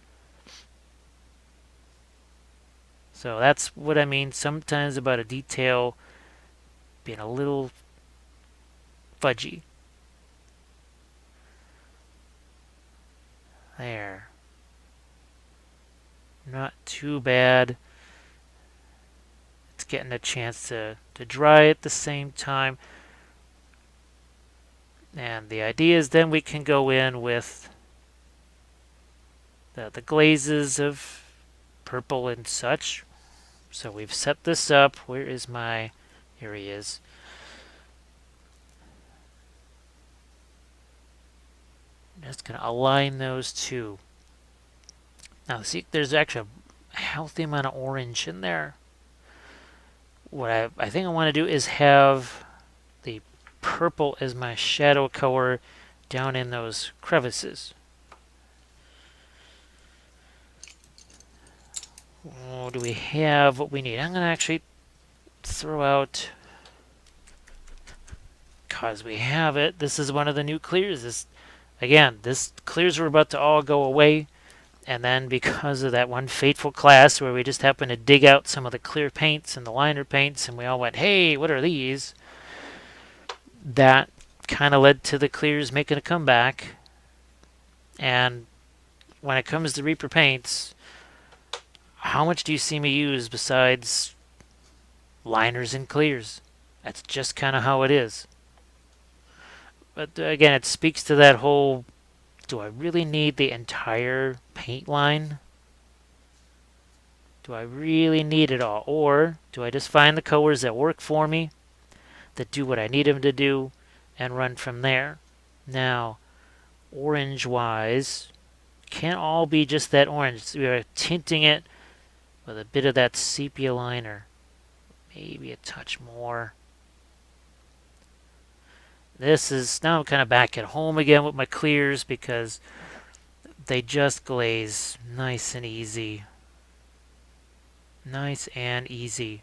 Speaker 1: So that's what I mean sometimes about a detail being a little fudgy. There. Not too bad. It's getting a chance to dry at the same time. And the idea is then we can go in with the glazes of purple and such. So we've set this up. Where is my... Here he is. I'm just going to align those two. Now, see, there's actually a healthy amount of orange in there. What I think I want to do is have the purple as my shadow color down in those crevices. Oh, do we have what we need? I'm going to actually throw out, because we have it, this is one of the new clears. Again, this clears are about to all go away, And then because of that one fateful class where we just happened to dig out some of the clear paints and the liner paints and we all went, hey, what are these? That kind of led to the clears making a comeback. And when it comes to Reaper paints, how much do you see me use besides liners and clears? That's just kind of how it is. But again, it speaks to that whole, do I really need the entire paint line? Do I really need it all? Or do I just find the colors that work for me, that do what I need them to do, and run from there? Now, orange-wise, can't all be just that orange. We are tinting it with a bit of that sepia liner. Maybe a touch more. This is, now I'm kind of back at home again with my clears because they just glaze nice and easy. Nice and easy.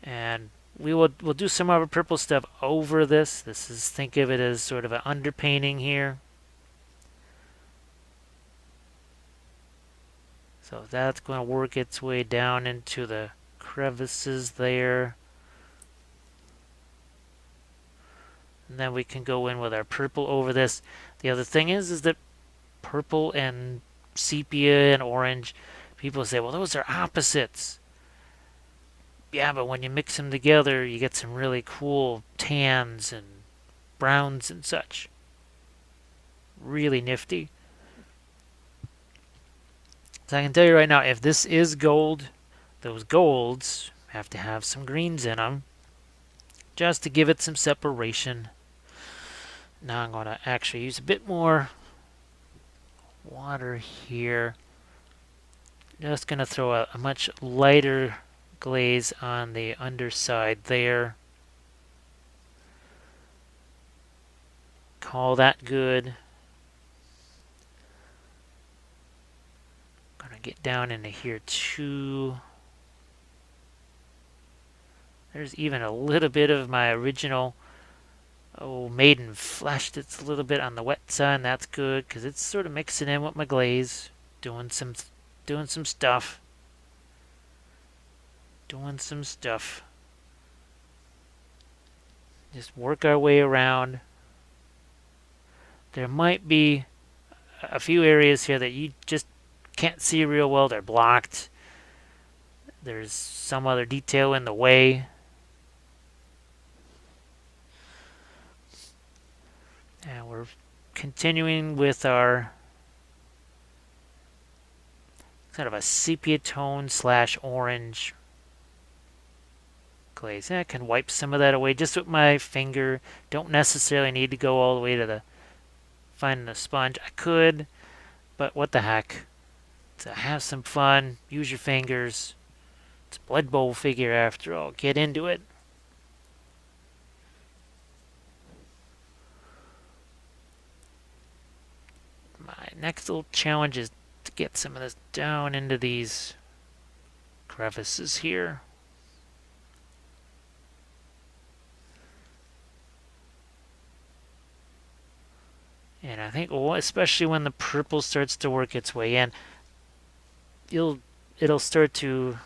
Speaker 1: And we'll do some of our purple stuff over this. This is, think of it as sort of an underpainting here. So that's going to work its way down into the crevices there. And then we can go in with our purple over this. The other thing is that purple and sepia and orange, people say, well, those are opposites. Yeah, but when you mix them together, you get some really cool tans and browns and such. Really nifty. So I can tell you right now, if this is gold, those golds have to have some greens in them just to give it some separation. Now I'm going to actually use a bit more water here. Just going to throw a much lighter glaze on the underside there. Call that good. Going to get down into here too. There's even a little bit of my original maiden flesh that's a little bit on the wet side. That's good because it's sort of mixing in with my glaze, doing some stuff. Just work our way around. There might be a few areas here that you just can't see real well. They're blocked. There's some other detail in the way. And we're continuing with our kind of a sepia tone / orange glaze. I can wipe some of that away just with my finger. Don't necessarily need to go all the way to the finding a sponge. I could, but what the heck. To have some fun, use your fingers. It's a Blood Bowl figure after all. Get into it. My next little challenge is to get some of this down into these crevices here. And I think, especially when the purple starts to work its way in, it'll really start to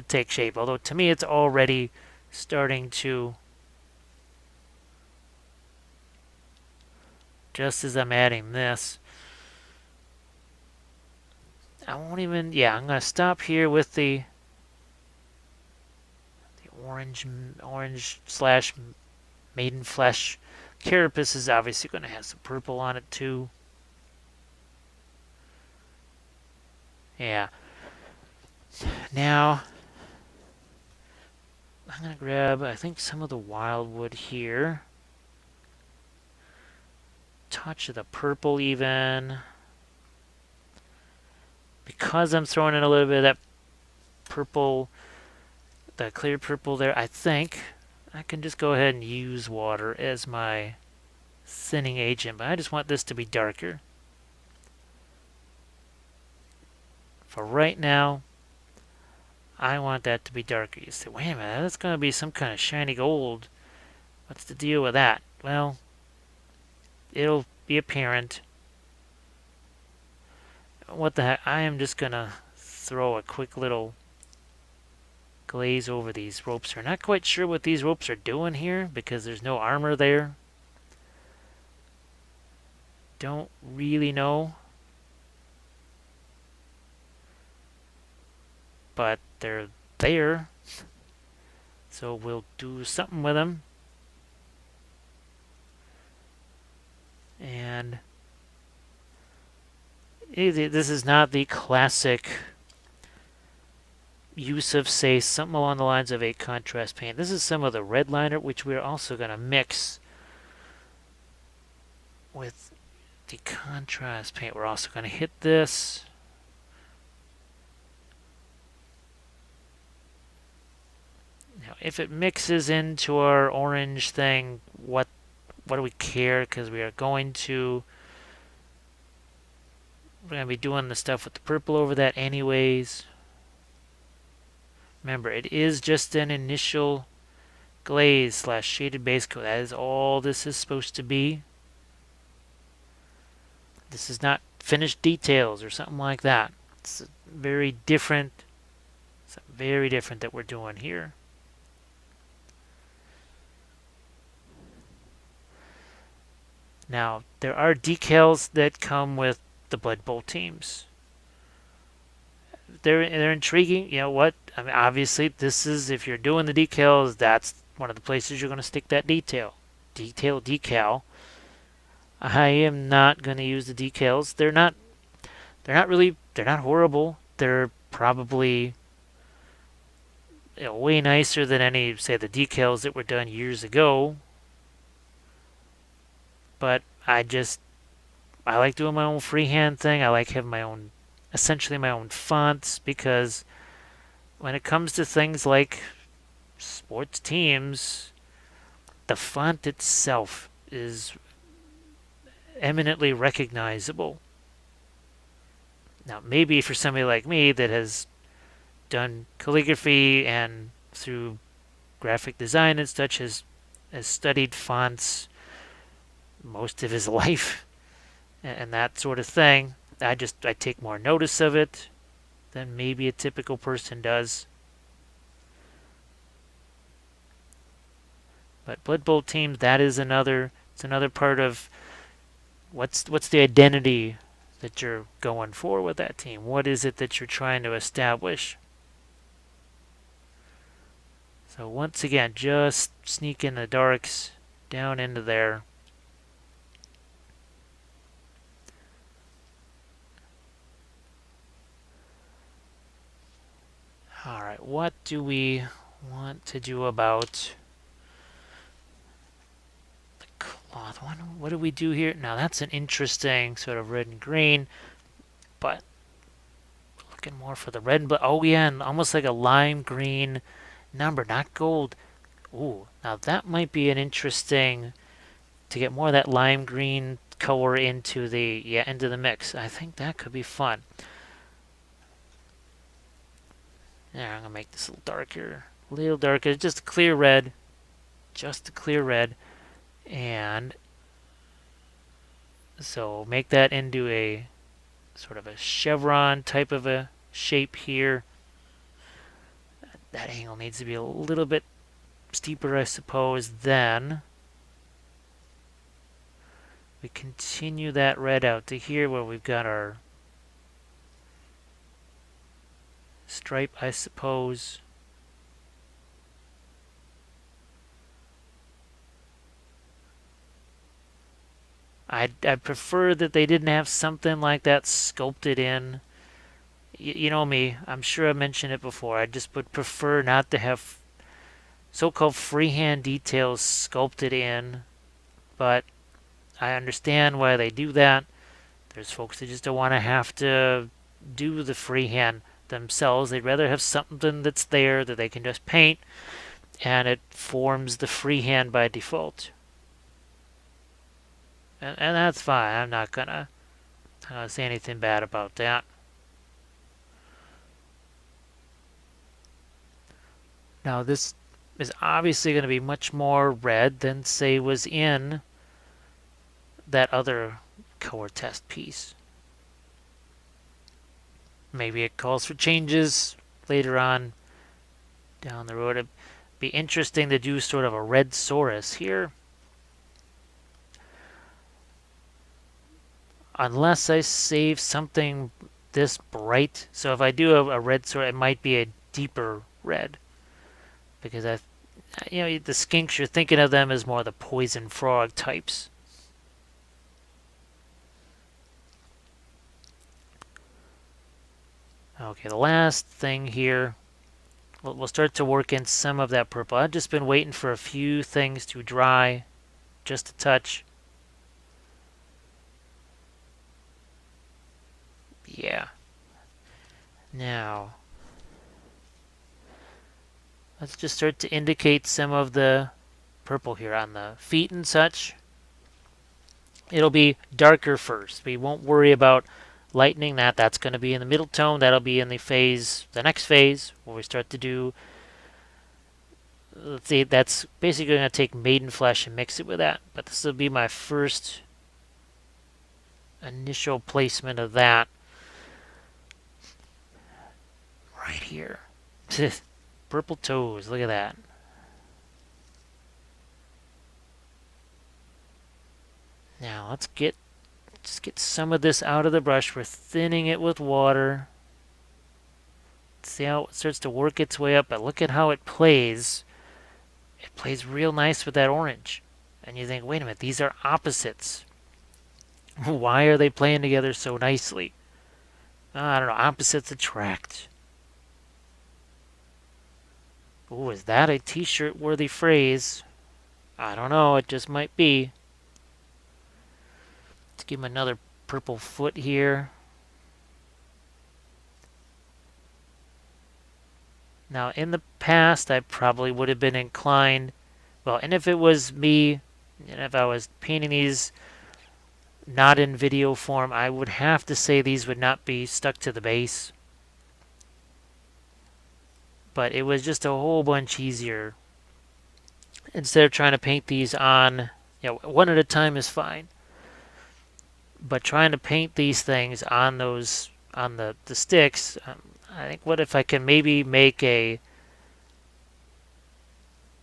Speaker 1: take shape. Although to me, it's already starting to. Just as I'm adding this, I won't even. Yeah, I'm gonna stop here with the orange / maiden flesh. Carapace is obviously going to have some purple on it too. Yeah. Now, I'm going to grab, I think, some of the wildwood here. Touch of the purple even. Because I'm throwing in a little bit of that purple, the clear purple there, I think I can just go ahead and use water as my thinning agent, but I just want this to be darker. For right now, I want that to be darker. You say, wait a minute, that's going to be some kind of shiny gold. What's the deal with that? Well, it'll be apparent. what the heck? I am just gonna throw a quick little glaze over these ropes. We're not quite sure what these ropes are doing here because there's no armor there. Don't really know. But they're there. So we'll do something with them. And this is not the classic use of, say, something along the lines of a contrast paint. This is some of the red liner, which we're also going to mix with the contrast paint. We're also going to hit this. Now, if it mixes into our orange thing, what do we care? Because we're going to be doing the stuff with the purple over that anyways. Remember, it is just an initial glaze / shaded base coat. That is all this is supposed to be. This is not finished details or something like that. It's very different. Something very different that we're doing here. Now, there are decals that come with the Blood Bowl teams. They're intriguing. You know what? I mean, obviously, this is, if you're doing the decals, that's one of the places you're going to stick that decal. I am not going to use the decals. They're not horrible. They're probably, way nicer than any, say, the decals that were done years ago. But I like doing my own freehand thing. I like having essentially my own fonts, because when it comes to things like sports teams, the font itself is eminently recognizable. Now, maybe for somebody like me that has done calligraphy and through graphic design and such has studied fonts most of his life and that sort of thing, I take more notice of it than maybe a typical person does. But Blood Bowl teams, that is another part of what's the identity that you're going for with that team. What is it that you're trying to establish? So once again, just sneak in the darks down into there. Alright, what do we want to do about the cloth? What do we do here? Now that's an interesting sort of red and green, but looking more for the red and black. Oh yeah, and almost like a lime green number, not gold. Ooh, now that might be an interesting, to get more of that lime green color into the mix. I think that could be fun. Yeah, I'm gonna make this a little darker, just a clear red, and so make that into a sort of a chevron type of a shape here. That angle needs to be a little bit steeper, I suppose. Then we continue that red out to here where we've got our stripe, I suppose. I prefer that they didn't have something like that sculpted in. You know me, I'm sure I mentioned it before. I just would prefer not to have so-called freehand details sculpted in, but I understand why they do that. There's folks that just don't want to have to do the freehand themselves. They'd rather have something that's there that they can just paint, and it forms the freehand by default. And that's fine. I'm not gonna say anything bad about that. Now this is obviously going to be much more red than, say, was in that other color test piece. Maybe it calls for changes later on down the road. It'd be interesting to do sort of a red Saurus here. Unless I save something this bright. So if I do a red Saurus, it might be a deeper red. Because the skinks, you're thinking of them as more the poison frog types. Okay, the last thing here, we'll start to work in some of that purple. I've just been waiting for a few things to dry, just a touch. Yeah. Now, let's just start to indicate some of the purple here on the feet and such. It'll be darker first. We won't worry about lightening that. That's going to be in the middle tone. That'll be in the next phase, where we start to do, let's see, that's basically going to take maiden flesh and mix it with that. But this will be my first initial placement of that right here. Purple toes, look at that. Now let's just get some of this out of the brush. We're thinning it with water. See how it starts to work its way up, but look at how it plays. It plays real nice with that orange. And you think, wait a minute, these are opposites. Why are they playing together so nicely? I don't know, opposites attract. Ooh, is that a t-shirt worthy phrase? I don't know, it just might be. Let's give him another purple foot here. Now, in the past, I probably would have been inclined, well, and if it was me, and if I was painting these not in video form, I would have to say these would not be stuck to the base. But it was just a whole bunch easier. Instead of trying to paint these on, one at a time is fine. But trying to paint these things on the sticks, I think, what if I can maybe make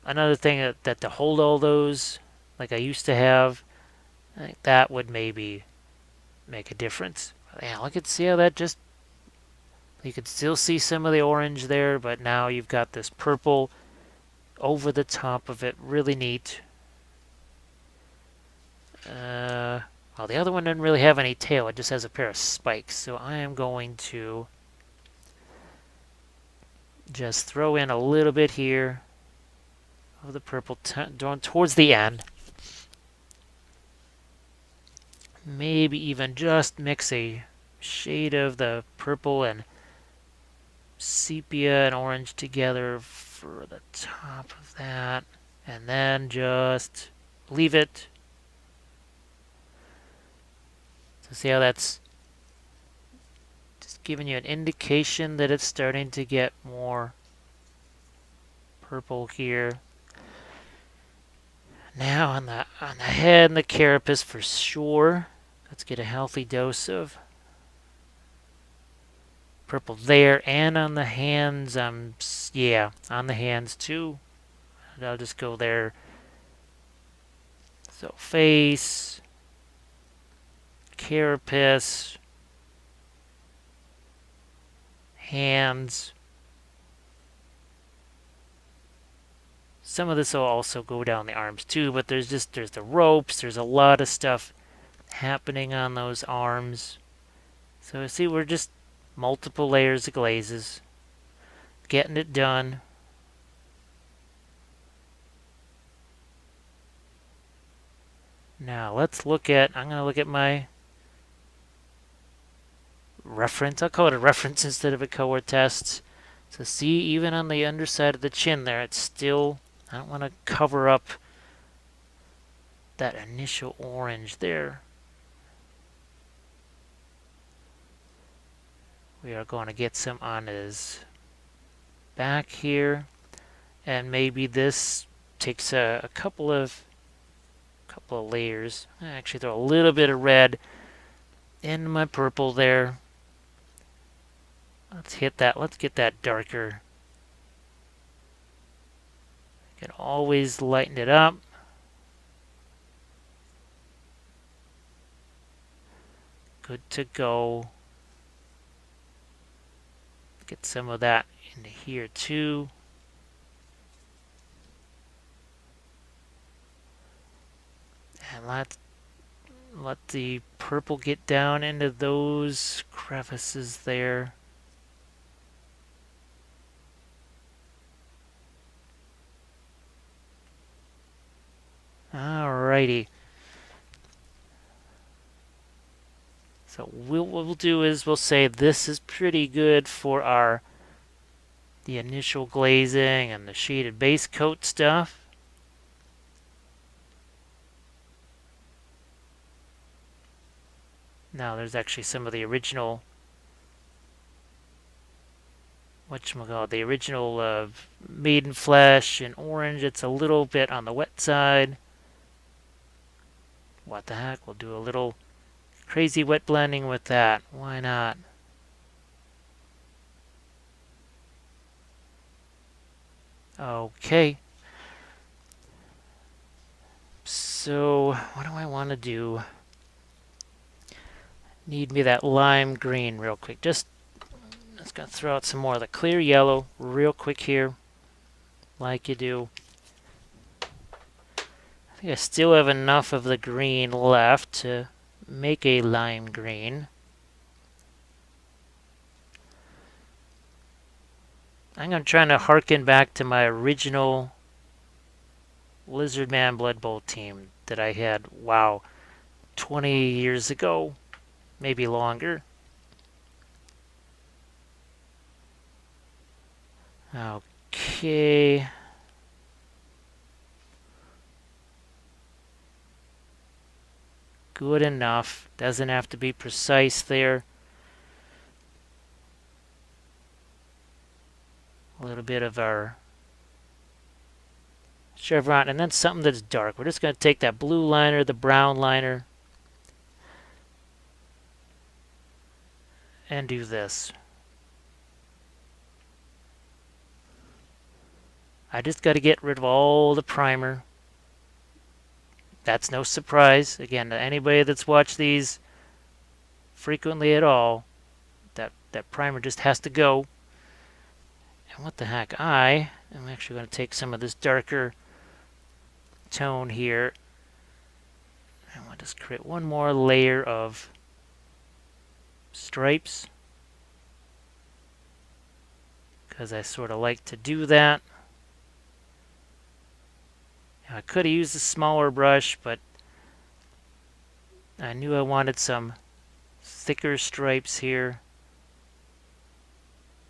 Speaker 1: another thing that to hold all those, like I used to have. I think that would maybe make a difference. Yeah, look at, see how that just, you could still see some of the orange there, but now you've got this purple over the top of it. Really neat. Well, the other one doesn't really have any tail. It just has a pair of spikes. So I am going to just throw in a little bit here of the purple towards the end. Maybe even just mix a shade of the purple and sepia and orange together for the top of that. And then just leave it. So see how that's just giving you an indication that it's starting to get more purple here. Now on the head and the carapace for sure. Let's get a healthy dose of purple there, and on the hands. Yeah, on the hands too. And I'll just go there. So face, carapace, hands. Some of this will also go down the arms too, but there's the ropes. There's a lot of stuff happening on those arms. So see, we're just multiple layers of glazes, getting it done. Now let's look at, I'm going to look at my reference. I'll call it a reference instead of a color test. So see, even on the underside of the chin there, it's still, I don't want to cover up that initial orange there. We are going to get some on his back here, and maybe this takes a couple of layers. I actually throw a little bit of red in my purple there. Let's hit that. Let's get that darker. You can always lighten it up. Good to go. Get some of that into here too. And let the purple get down into those crevices there. Alrighty. So what we'll do is we'll say this is pretty good for the initial glazing and the shaded base coat stuff. Now there's actually some of the original, whatchamacallit, the original Maiden Flesh in orange. It's a little bit on the wet side. What the heck, we'll do a little crazy wet blending with that. Why not? Okay. So, what do I want to do? Need me that lime green real quick. Just gonna throw out some more of the clear yellow real quick here, like you do. I think I still have enough of the green left to make a lime green. I'm trying to harken back to my original Lizardman Blood Bowl team that I had, wow, 20 years ago, maybe longer. Okay. Good enough. Doesn't have to be precise there. A little bit of our chevron, and then something that's dark. We're just going to take that blue liner, the brown liner, and do this. I just got to get rid of all the primer. That's no surprise. Again, to anybody that's watched these frequently at all, that primer just has to go. And what the heck, I am actually going to take some of this darker tone here. I want to just create one more layer of stripes, because I sort of like to do that. I could have used a smaller brush, but I knew I wanted some thicker stripes here.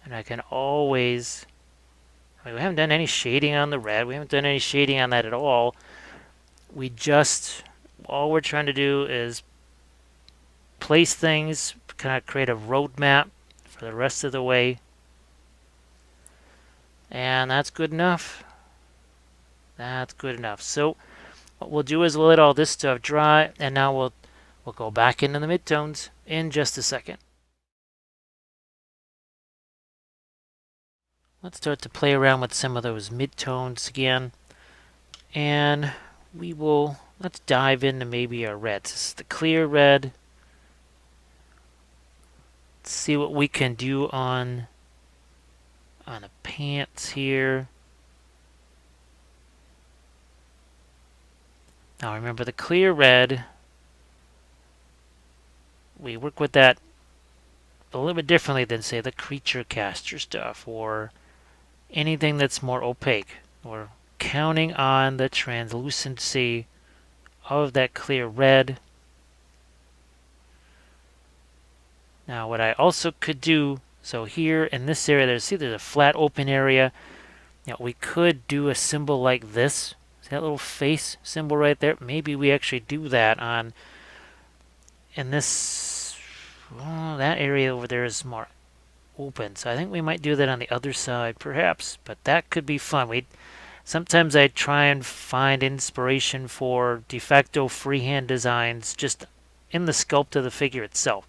Speaker 1: And I can always, we haven't done any shading on the red. We haven't done any shading on that at all. All we're trying to do is place things, kind of create a roadmap for the rest of the way. And that's good enough. That's good enough. So what we'll do is we'll let all this stuff dry, and now we'll go back into the midtones in just a second. Let's start to play around with some of those midtones again. And let's dive into maybe our reds. This is the clear red. Let's see what we can do on the pants here. Now remember, the clear red, we work with that a little bit differently than, say, the creature caster stuff or anything that's more opaque. We're counting on the translucency of that clear red. Now what I also could do, so here in this area, there's a flat open area. Now we could do a symbol like this. See that little face symbol right there? Maybe we actually do that in this, that area over there is more open. So I think we might do that on the other side, perhaps. But that could be fun. Sometimes I try and find inspiration for de facto freehand designs just in the sculpt of the figure itself.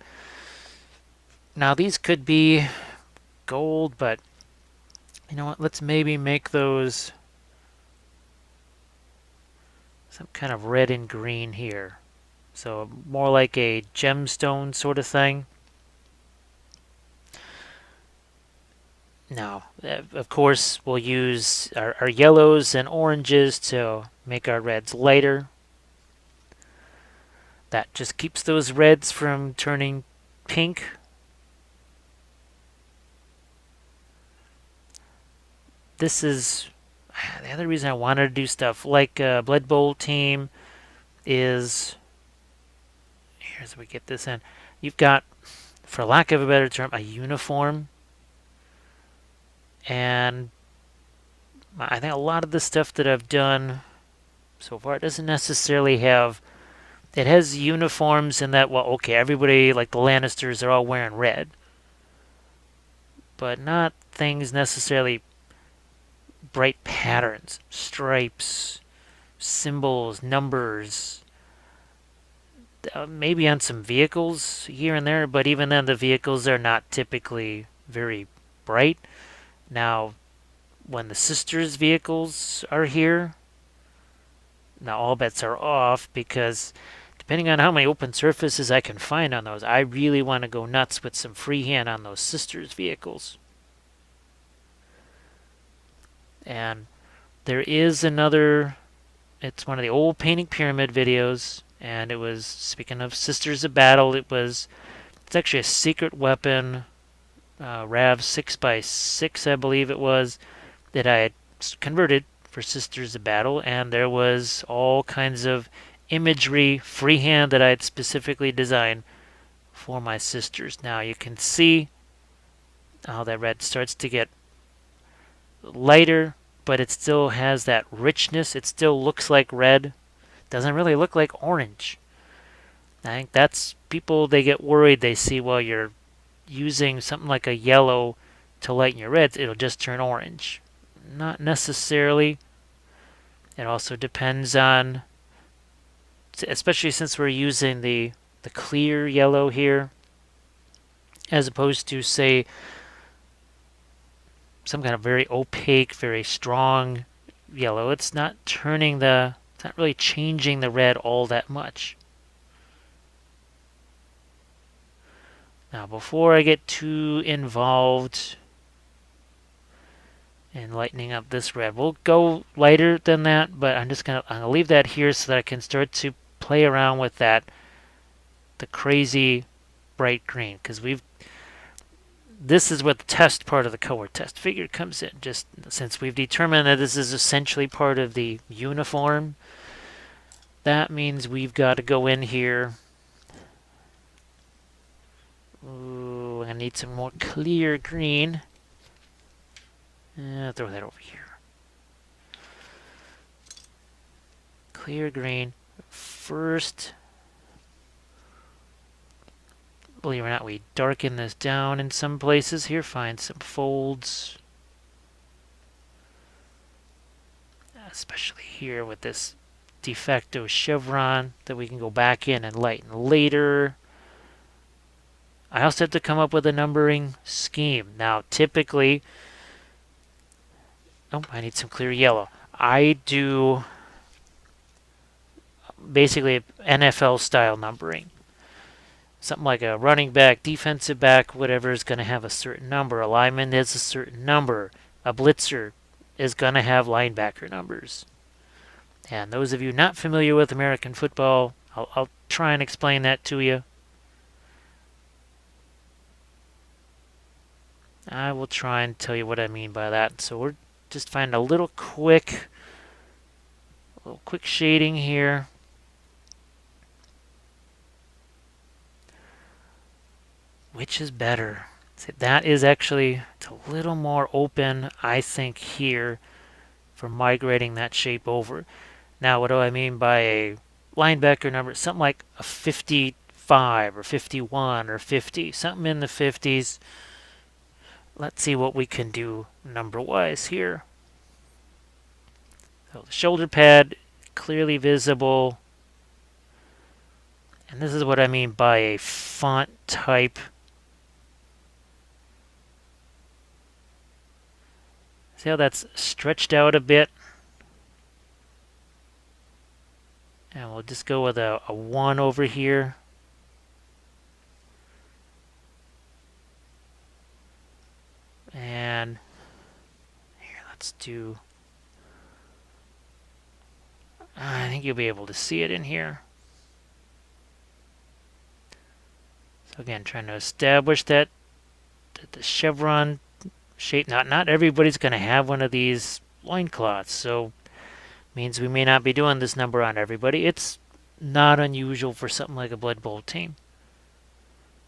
Speaker 1: Now these could be gold, but you know what? Let's maybe make those some kind of red and green here. So more like a gemstone sort of thing. Now, of course, we'll use our yellows and oranges to make our reds lighter. That just keeps those reds from turning pink. This is the other reason I wanted to do stuff like Blood Bowl team is, here's where we get this in. You've got, for lack of a better term, a uniform. And I think a lot of the stuff that I've done so far doesn't necessarily have. It has uniforms in that, well, okay, everybody, like the Lannisters, are all wearing red. But not things necessarily bright patterns, stripes, symbols, numbers. Maybe on some vehicles here and there, but even then, the vehicles are not typically very bright. Now, when the sisters' vehicles are here, now all bets are off because depending on how many open surfaces I can find on those, I really want to go nuts with some freehand on those sisters' vehicles. And there is another, it's one of the old Painting Pyramid videos, and it was, speaking of Sisters of Battle, it's actually a secret weapon, Rav 6x6, I believe it was, that I had converted for Sisters of Battle, and there was all kinds of imagery freehand that I had specifically designed for my sisters. Now you can see how that red starts to get lighter, but it still has that richness. It still looks like red. Doesn't really look like orange. I think that's people, they get worried. They see, well, you're using something like a yellow to lighten your reds, it'll just turn orange. Not necessarily. It also depends on, especially since we're using the clear yellow here, as opposed to, say, some kind of very opaque, very strong yellow. It's not really changing the red all that much. Now, before I get too involved in lightening up this red, we'll go lighter than that, but I'm gonna leave that here so that I can start to play around with the crazy bright green, because this is where the test part of the color test figure comes in. Just since we've determined that this is essentially part of the uniform, that means we've got to go in here. Ooh, I need some more clear green. Throw that over here. Clear green. First, believe it or not, we darken this down in some places here. Find some folds. Especially here with this de facto chevron that we can go back in and lighten later. I also have to come up with a numbering scheme. Now, typically, I need some clear yellow. I do basically NFL style numbering. Something like a running back, defensive back, whatever is going to have a certain number. A lineman has a certain number. A blitzer is going to have linebacker numbers. And those of you not familiar with American football, I'll try and explain that to you. I will try and tell you what I mean by that. So we're just finding a little quick shading here. Which is better? See, that is actually, it's a little more open, I think, here for migrating that shape over. Now, what do I mean by a linebacker number? Something like a 55 or 51 or 50, something in the 50s. Let's see what we can do number-wise here. So the shoulder pad, clearly visible. And this is what I mean by a font type. See how that's stretched out a bit? And we'll just go with a 1 over here. And here, let's do... I think you'll be able to see it in here. So again, trying to establish that the chevron shape. Not everybody's going to have one of these loincloths, so means we may not be doing this number on everybody. It's not unusual for something like a Blood Bowl team.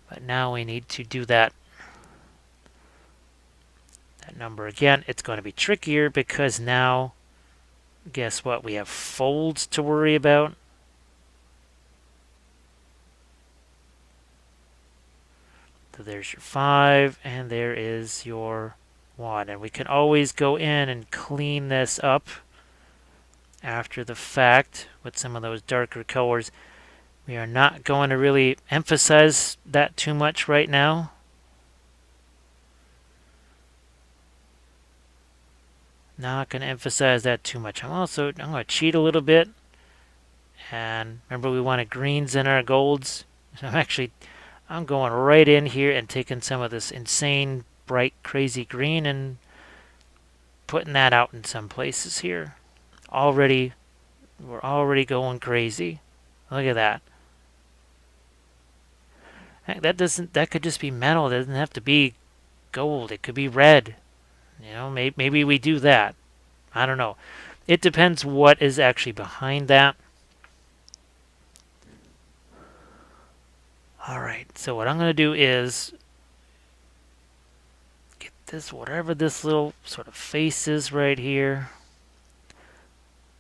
Speaker 1: But now we need to do that number again. It's going to be trickier because now, guess what? We have folds to worry about. So there's your 5, and there is your 1. And we can always go in and clean this up after the fact with some of those darker colors. We are not going to really emphasize that too much right now. Not going to emphasize that too much. I'm going to cheat a little bit. And remember, we wanted greens in our golds. So I'm going right in here and taking some of this insane, bright, crazy green and putting that out in some places here. We're already going crazy. Look at that. That could just be metal. It doesn't have to be gold. It could be red. You know, maybe we do that. I don't know. It depends what is actually behind that. Alright, so what I'm going to do is get this, whatever this little sort of face is right here.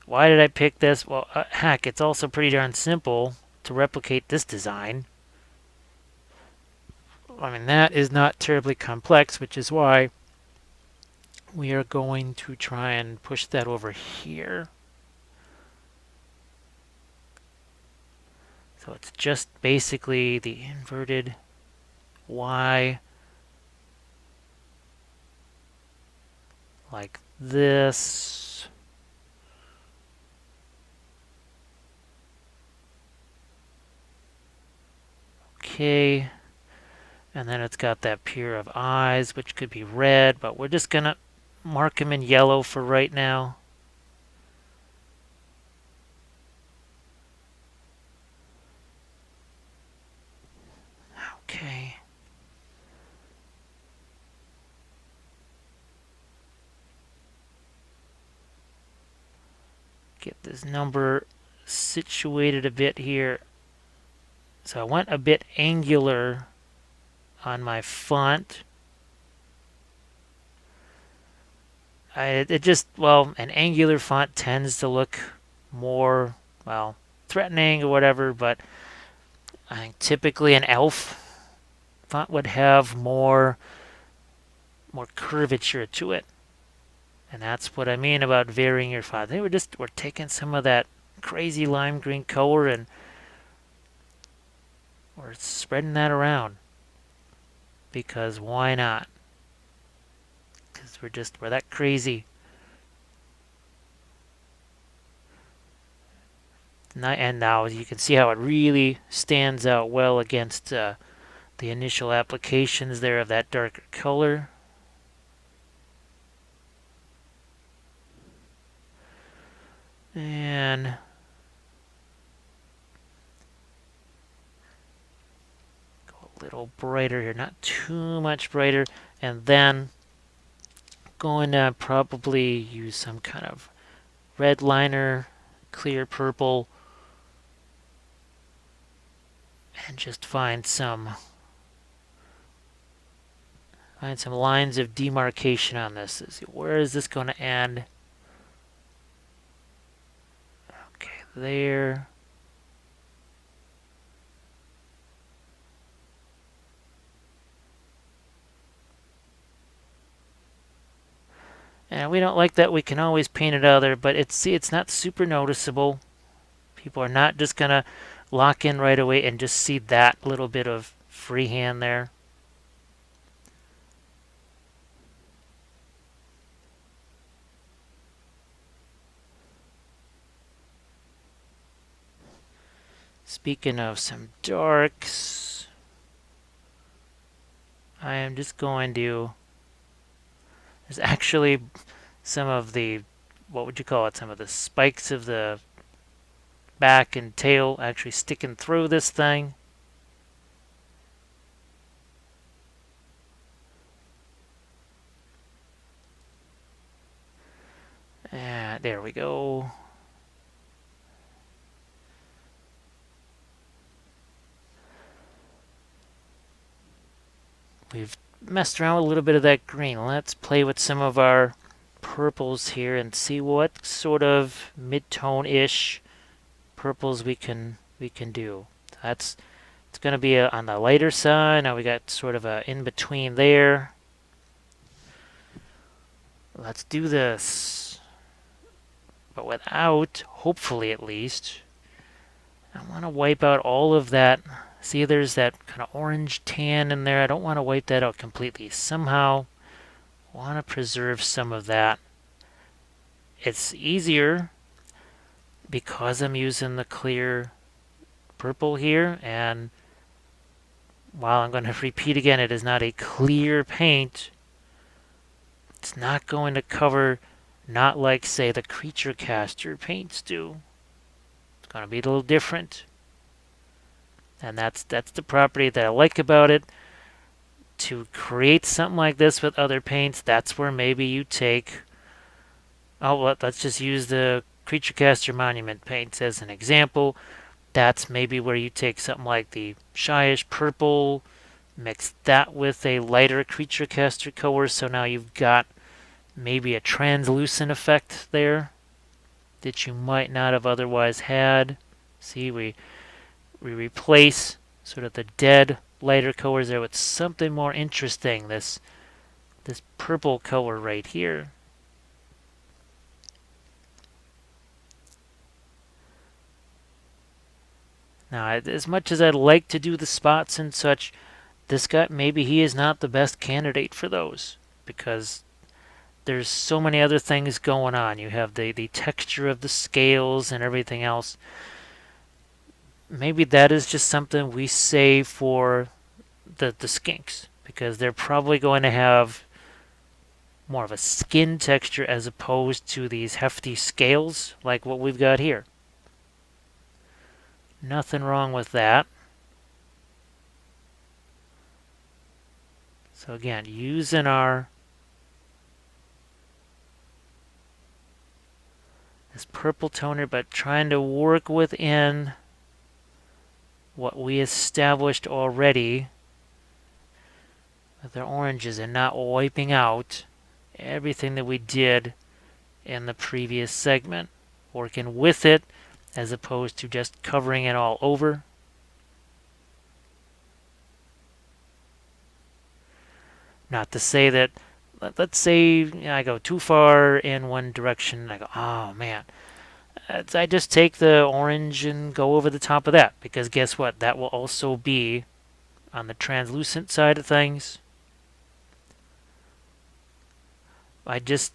Speaker 1: Why did I pick this? Well, heck, it's also pretty darn simple to replicate this design. I mean, that is not terribly complex, which is why we are going to try and push that over here. So it's just basically the inverted Y like this. Okay. And then it's got that pair of eyes, which could be red, but we're just going to mark them in yellow for right now. Okay. Get this number situated a bit here. So I went a bit angular on my font. An angular font tends to look more, threatening or whatever, but I think typically an elf font would have more curvature to it. And that's what I mean about varying your font. We're taking some of that crazy lime green color and we're spreading that around. Because why not? Because we're that crazy. And now you can see how it really stands out well against the initial applications there of that darker color. And go a little brighter here, not too much brighter. And then going to probably use some kind of red liner, clear purple, and just find some lines of demarcation on this. Where is this going to end? Okay, there. And we don't like that. We can always paint it other, but it's not super noticeable. People are not just going to lock in right away and just see that little bit of freehand there. Speaking of some darks, I am just going to... There's actually some of the, what would you call it, some of the spikes of the back and tail actually sticking through this thing. There we go. We've messed around with a little bit of that green. Let's play with some of our purples here and see what sort of mid-tone-ish purples we can do. That's it's going to be on the lighter side. Now we got sort of a in between there. Let's do this, but without, hopefully at least, I want to wipe out all of that. See, there's that kind of orange tan in there. I don't want to wipe that out completely. Somehow, I want to preserve some of that. It's easier because I'm using the clear purple here, and while I'm going to repeat again, it is not a clear paint. It's not going to cover, not like, say, the creature caster paints do. It's going to be a little different. And that's the property that I like about it. To create something like this with other paints, that's where maybe you take... Oh, let's just use the Creature Caster Monument paints as an example. That's maybe where you take something like the Shyish Purple, mix that with a lighter Creature Caster color, so now you've got maybe a translucent effect there that you might not have otherwise had. See, we replace sort of the dead lighter colors there with something more interesting. This purple color right here. Now, as much as I'd like to do the spots and such, this guy, maybe he is not the best candidate for those, because there's so many other things going on. You have the texture of the scales and everything else. Maybe that is just something we save for the skinks, because they're probably going to have more of a skin texture as opposed to these hefty scales like what we've got here. Nothing wrong with that. So again, using this purple toner, but trying to work within what we established already with our oranges and not wiping out everything that we did in the previous segment. Working with it as opposed to just covering it all over. Not to say that, let's say I go too far in one direction and I go, oh man. I just take the orange and go over the top of that, because guess what? That will also be on the translucent side of things. I just...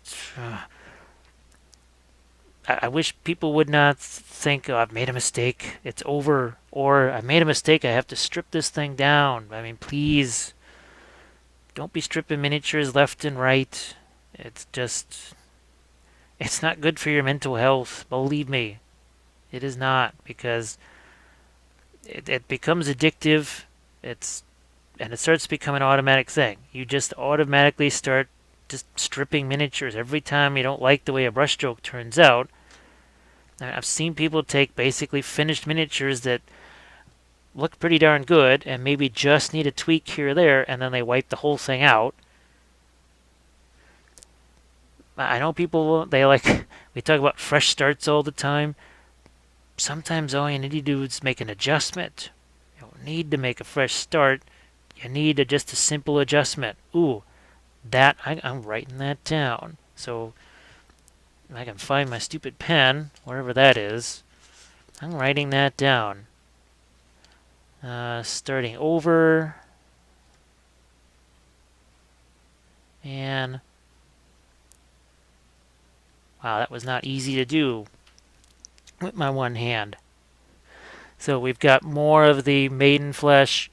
Speaker 1: I wish people would not think, oh, I've made a mistake, it's over, or I made a mistake, I have to strip this thing down. I mean, please, don't be stripping miniatures left and right. It's just, it's not good for your mental health, believe me. It is not, because it becomes addictive, and it starts to become an automatic thing. You just automatically start just stripping miniatures every time you don't like the way a brushstroke turns out. I've seen people take basically finished miniatures that look pretty darn good and maybe just need a tweak here or there, and then they wipe the whole thing out. I know people, they like, we talk about fresh starts all the time. Sometimes all you need to do is make an adjustment. You don't need to make a fresh start. You need just a simple adjustment. Ooh, that, I'm writing that down. So I can find my stupid pen, wherever that is. I'm writing that down. Starting over. And wow, that was not easy to do with my one hand. So we've got more of the maiden flesh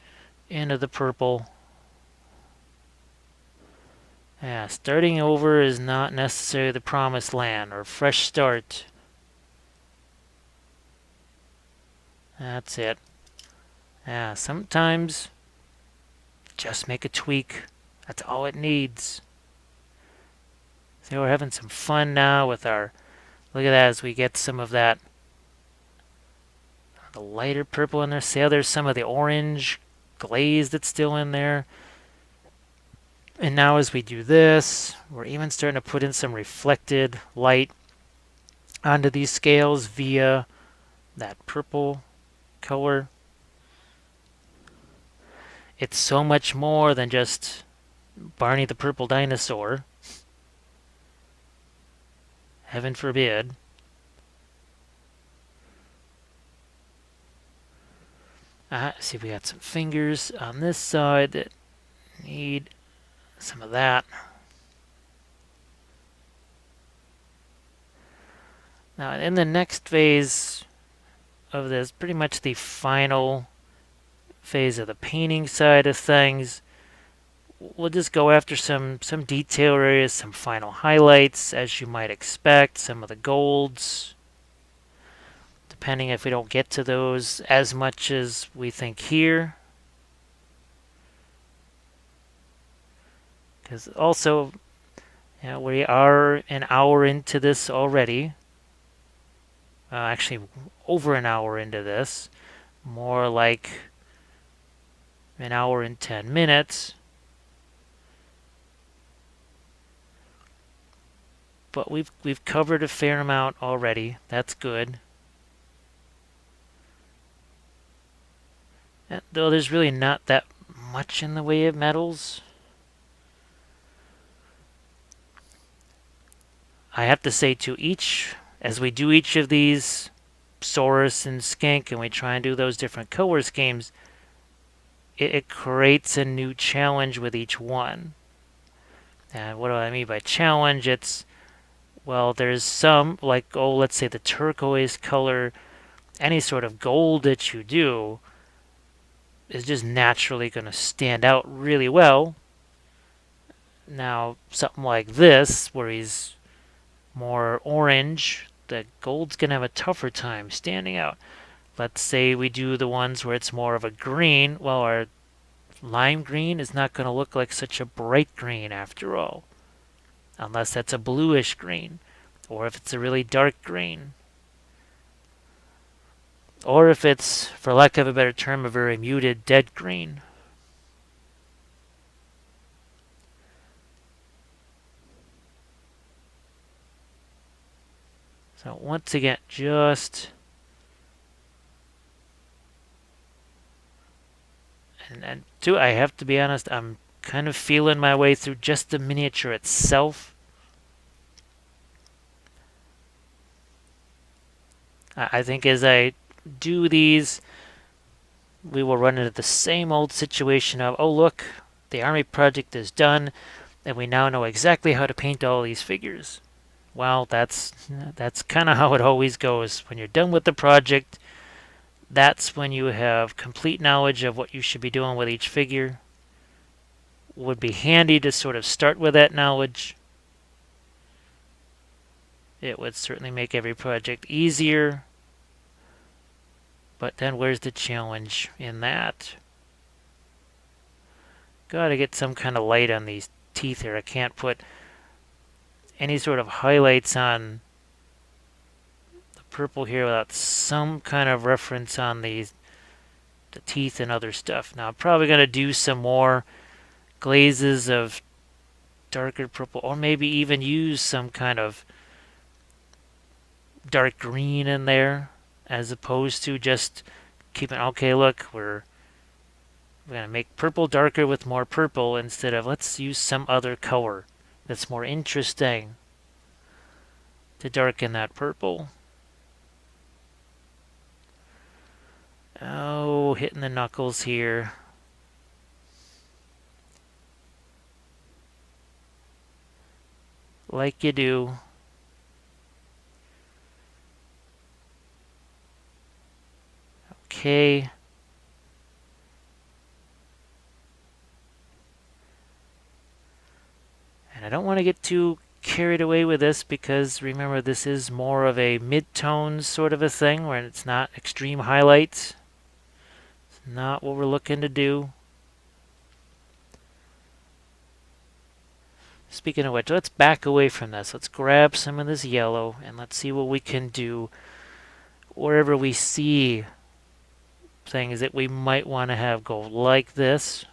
Speaker 1: into the purple. Yeah, starting over is not necessarily the promised land or fresh start. That's it. Yeah, sometimes just make a tweak. That's all it needs. See, we're having some fun now with our... Look at that as we get some of that, the lighter purple in there. See how there's some of the orange glaze that's still in there. And now as we do this, we're even starting to put in some reflected light onto these scales via that purple color. It's so much more than just Barney the Purple Dinosaur. Heaven forbid. See, we got some fingers on this side that need some of that. Now, in the next phase of this, pretty much the final phase of the painting side of things, we'll just go after some detail areas, some final highlights, as you might expect, some of the golds, depending if we don't get to those as much as we think here. Because also, we are an hour into this already. Actually, over an hour into this. More like an hour and 10 minutes. But we've covered a fair amount already. That's good. Though there's really not that much in the way of metals. I have to say to each, as we do each of these, Saurus and Skink, and we try and do those different color schemes, it creates a new challenge with each one. And what do I mean by challenge? It's, well, there's some, like, oh, let's say the turquoise color, any sort of gold that you do is just naturally going to stand out really well. Now, something like this, where he's more orange, the gold's going to have a tougher time standing out. Let's say we do the ones where it's more of a green. Well, our lime green is not going to look like such a bright green after all, unless that's a bluish green, or if it's a really dark green, or if it's, for lack of a better term, a very muted dead green. So once again, just... And two, I have to be honest, I'm kind of feeling my way through just the miniature itself. I think as I do these, we will run into the same old situation of, oh look, the army project is done, and we now know exactly how to paint all these figures. Well, that's kind of how it always goes. When you're done with the project, that's when you have complete knowledge of what you should be doing with each figure. Would be handy to sort of start with that knowledge. It would certainly make every project easier. But then where's the challenge in that? Gotta get some kind of light on these teeth here. I can't put any sort of highlights on the purple here without some kind of reference on the teeth and other stuff. Now I'm probably going to do some more glazes of darker purple, or maybe even use some kind of dark green in there, as opposed to just keeping, okay, look, we're going to make purple darker with more purple, instead of let's use some other color that's more interesting to darken that purple. Oh, hitting the knuckles here. Like you do. okay. And I don't want to get too carried away with this because remember this is more of a mid-tones sort of a thing where it's not extreme highlights. It's not what we're looking to do. Speaking of which, let's back away from this. Let's grab some of this yellow and let's see what we can do wherever we see things that we might want to have go like this.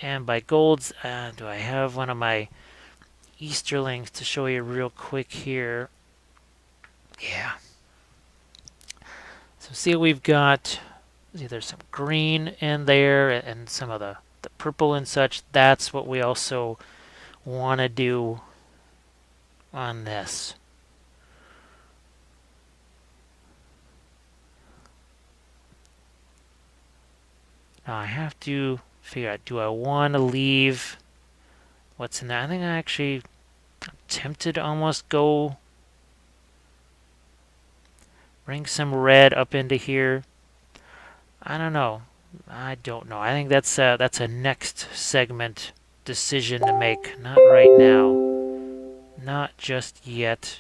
Speaker 1: And by golds, do I have one of my Easterlings to show you real quick here? Yeah. So see we've got, see there's some green in there and some of the purple and such. That's what we also want to do on this. Now I have to figure out, do I want to leave what's in there? I think I'm tempted to almost go bring some red up into here. I don't know. I don't know. I think that's a next segment decision to make. Not right now. Not just yet.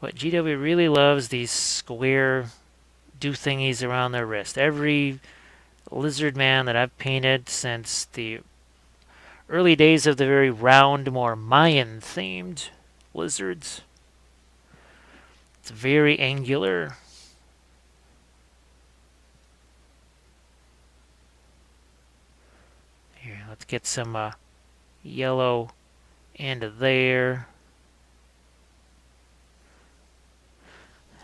Speaker 1: But GW really loves these square do thingies around their wrist. Every lizard man that I've painted since the early days of the very round, more Mayan themed lizards. It's very angular. Here, let's get some yellow into there.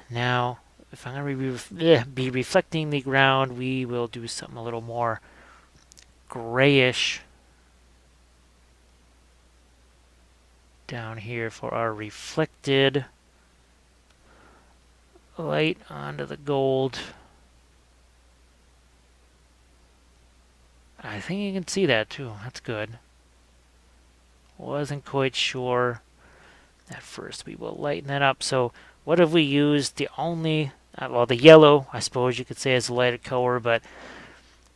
Speaker 1: Now, if I'm going to be reflecting the ground, we will do something a little more grayish down here for our reflected light onto the gold. I think you can see that too. That's good. Wasn't quite sure at first. We will lighten that up. So what have we used? The only, well, the yellow, I suppose you could say, is a lighter color, but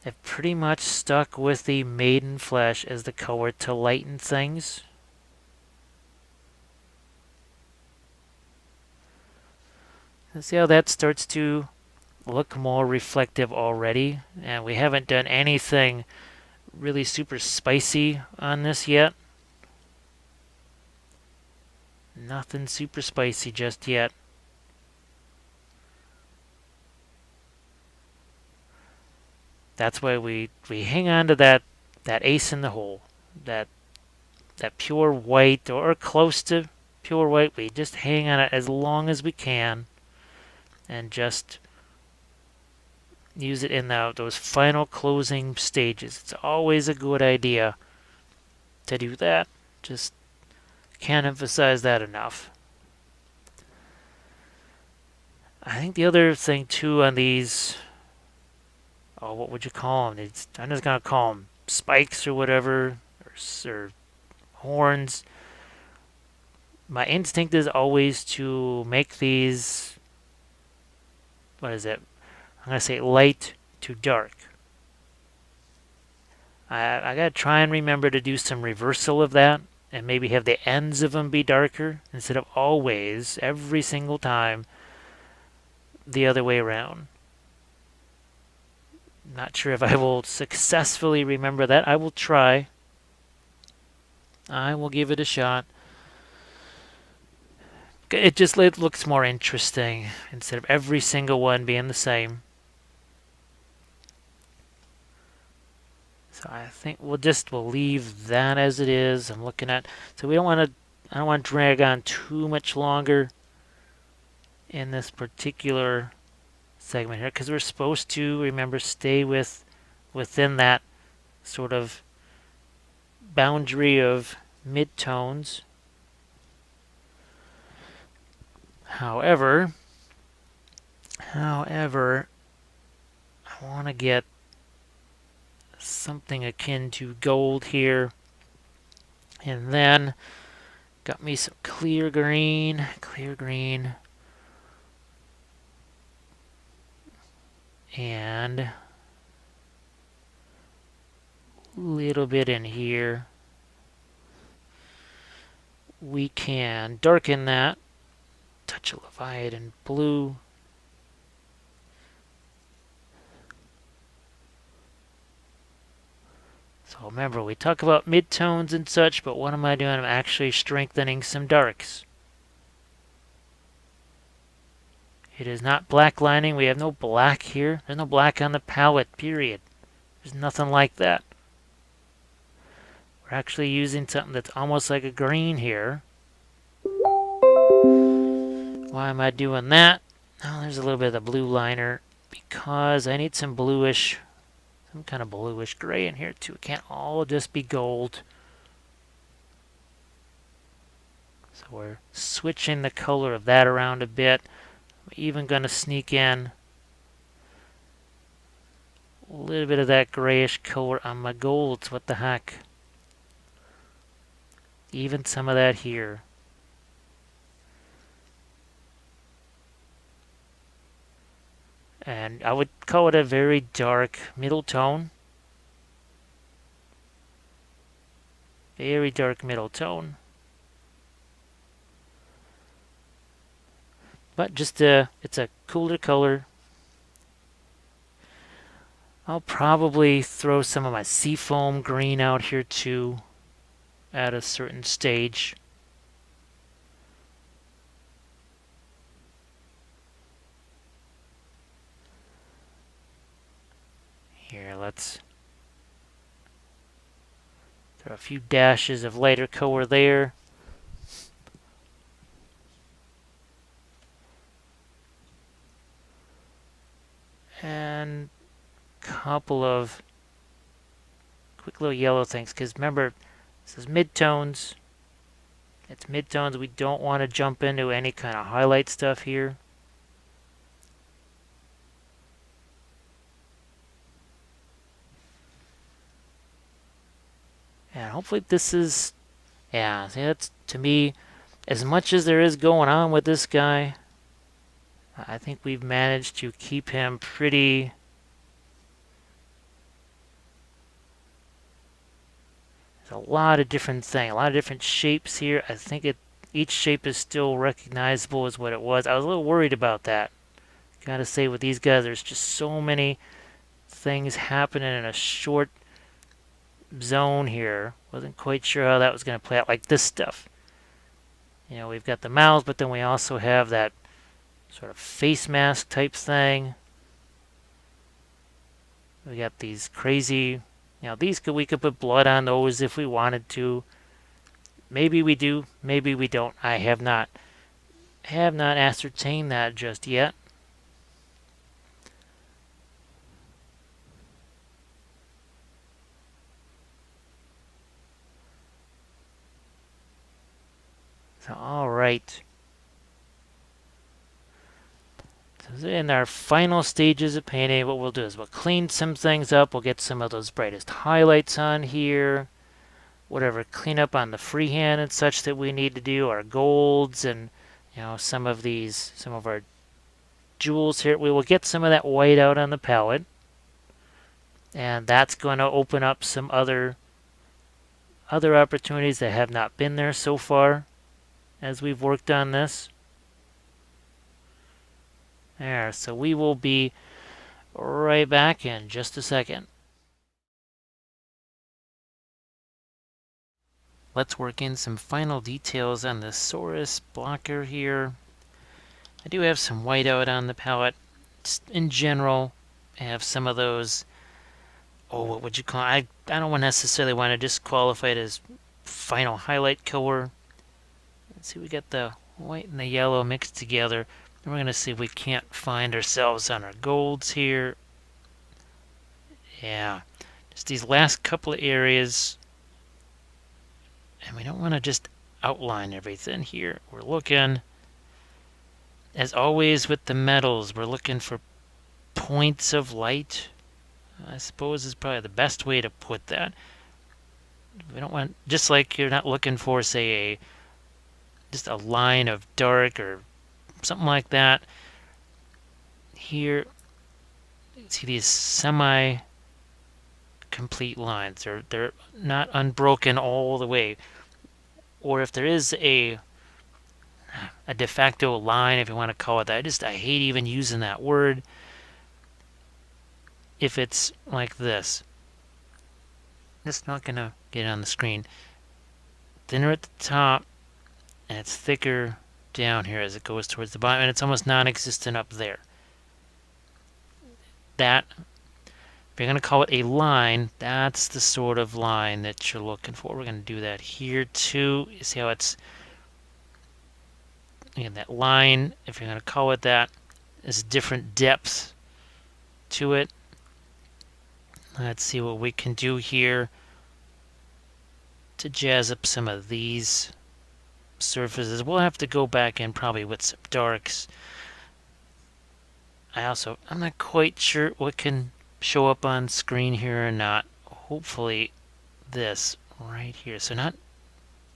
Speaker 1: I've pretty much stuck with the maiden flesh as the color to lighten things. And see how that starts to look more reflective already. And we haven't done anything really super spicy on this yet. Nothing super spicy just yet. That's why we hang on to that ace in the hole. That pure white or close to pure white. We just hang on it as long as we can and just use it in those final closing stages. It's always a good idea to do that. Just can't emphasize that enough. I think the other thing too on these, oh, what would you call them? I'm just gonna call them spikes or whatever, or horns. My instinct is always to make these, what is it? I'm gonna say light to dark. I gotta try and remember to do some reversal of that and maybe have the ends of them be darker instead of always, every single time, the other way around. Not sure if I will successfully remember that. I will try. I will give it a shot. It looks more interesting instead of every single one being the same. So I think we'll leave that as it is. I'm looking at, so I don't want to drag on too much longer in this particular segment here because we're supposed to, remember, stay within that sort of boundary of mid-tones. However, I want to get something akin to gold here. And then got me some clear green, and a little bit in here. We can darken that, touch of Leviathan blue. So remember, we talk about midtones and such, but what am I doing? I'm actually strengthening some darks. It is not black lining. We have no black here. There's no black on the palette, period. There's nothing like that. We're actually using something that's almost like a green here. Why am I doing that? Oh, there's a little bit of the blue liner because I need some bluish, some kind of bluish gray in here too. It can't all just be gold. So we're switching the color of that around a bit. I'm even going to sneak in a little bit of that grayish color on my golds. What the heck? Even some of that here. And I would call it a very dark middle tone. Very dark middle tone. But just it's a cooler color. I'll probably throw some of my seafoam green out here too at a certain stage. Here, let's throw a few dashes of lighter color there. And a couple of quick little yellow things, because remember, this is midtones. It's midtones. We don't want to jump into any kind of highlight stuff here. And hopefully this is, yeah, see, that's, to me, as much as there is going on with this guy, I think we've managed to keep him pretty... There's a lot of different things, a lot of different shapes here. I think each shape is still recognizable as what it was. I was a little worried about that. Gotta say, with these guys, there's just so many things happening in a short zone here. Wasn't quite sure how that was going to play out. Like this stuff. You know, we've got the mouths, but then we also have that sort of face mask type thing. We got these crazy, you know, we could put blood on those if we wanted to. Maybe we do, maybe we don't. I have not ascertained that just yet. So, all right. So in our final stages of painting, what we'll do is we'll clean some things up. We'll get some of those brightest highlights on here. Whatever cleanup on the freehand and such that we need to do, our golds and, you know, some of our jewels here. We will get some of that white out on the palette. And that's going to open up some other opportunities that have not been there so far as we've worked on this. There, so we will be right back in just a second. Let's work in some final details on the Saurus blocker here. I do have some white out on the palette. Just in general, I have some of those, what would you call it? I don't necessarily want to disqualify it as final highlight color. Let's see, we got the white and the yellow mixed together. And we're going to see if we can't find ourselves on our golds here. Yeah, just these last couple of areas. And we don't want to just outline everything here. We're looking, as always with the metals, we're looking for points of light. I suppose is probably the best way to put that. We don't want, just like you're not looking for, say, just a line of dark or something like that. Here, see these semi-complete lines. They're not unbroken all the way. Or if there is a de facto line, if you want to call it that. I hate even using that word. If it's like this, it's not going to get on the screen. Thinner at the top, and it's thicker down here as it goes towards the bottom, and it's almost non-existent up there. That, if you're going to call it a line, that's the sort of line that you're looking for. We're going to do that here too. You see how it's, again, that line, if you're going to call it that, is different depth to it. Let's see what we can do here to jazz up some of these surfaces. We'll have to go back in probably with some darks. I'm not quite sure what can show up on screen here or not. Hopefully this right here. So not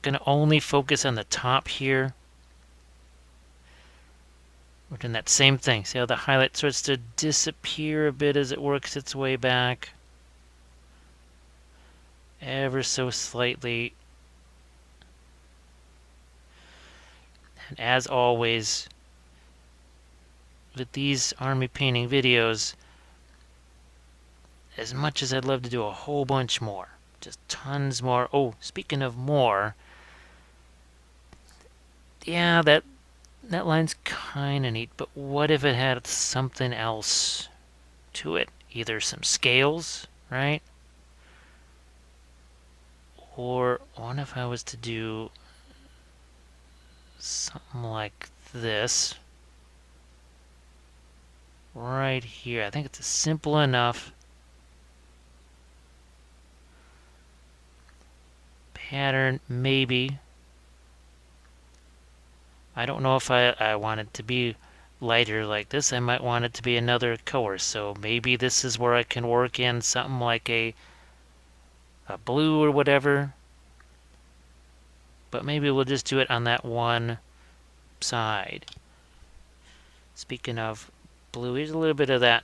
Speaker 1: going to only focus on the top here. We're doing that same thing. See how the highlight starts to disappear a bit as it works its way back? Ever so slightly. And as always, with these army painting videos, as much as I'd love to do a whole bunch more, just tons more. Oh, speaking of more, yeah, that line's kind of neat, but what if it had something else to it? Either some scales, right? Or what if I was to do something like this right here? I think it's simple enough pattern, maybe. I don't know if I want it to be lighter like this. I might want it to be another color, so maybe this is where I can work in something like a blue or whatever. But maybe we'll just do it on that one side. Speaking of blue, here's a little bit of that.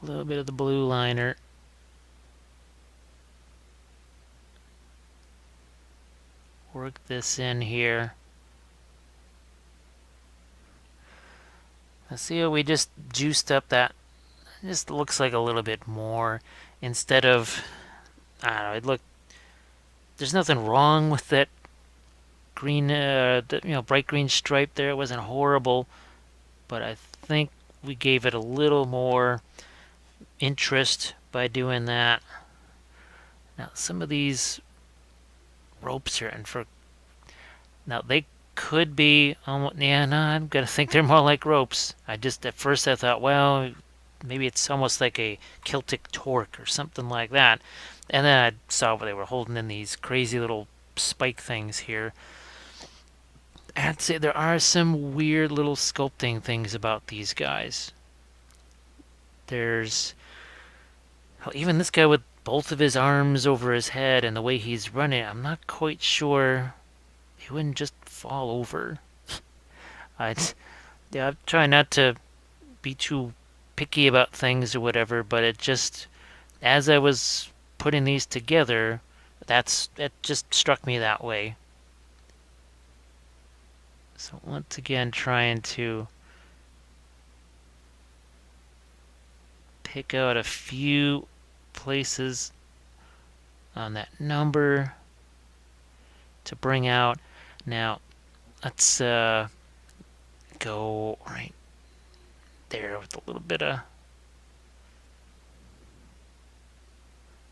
Speaker 1: A little bit of the blue liner. Work this in here. Let's see how we just juiced up that. It just looks like a little bit more instead of, I don't know, there's nothing wrong with that green, bright green stripe there. It wasn't horrible, but I think we gave it a little more interest by doing that. Now, some of these ropes here, now they could be almost, yeah, no, I'm gonna think they're more like ropes. At first I thought, well, maybe it's almost like a Celtic torque or something like that. And then I saw what they were holding in these crazy little spike things here. I'd say there are some weird little sculpting things about these guys. There's, well, even this guy with both of his arms over his head and the way he's running, I'm not quite sure he wouldn't just fall over. I'm trying not to be too picky about things or whatever, but it just, as I was putting these together, it just struck me that way. So once again, trying to pick out a few places on that number to bring out. Now, let's go right there with a little bit of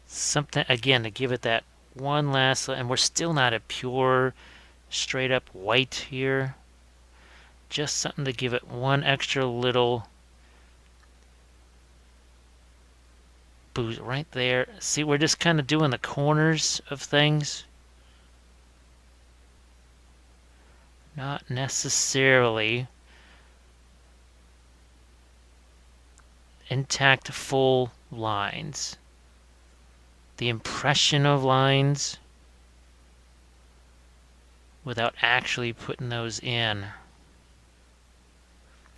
Speaker 1: something, again, to give it that one last, and we're still not a pure, straight up white here. Just something to give it one extra little boost right there. See, we're just kind of doing the corners of things. Not necessarily intact full lines. The impression of lines without actually putting those in.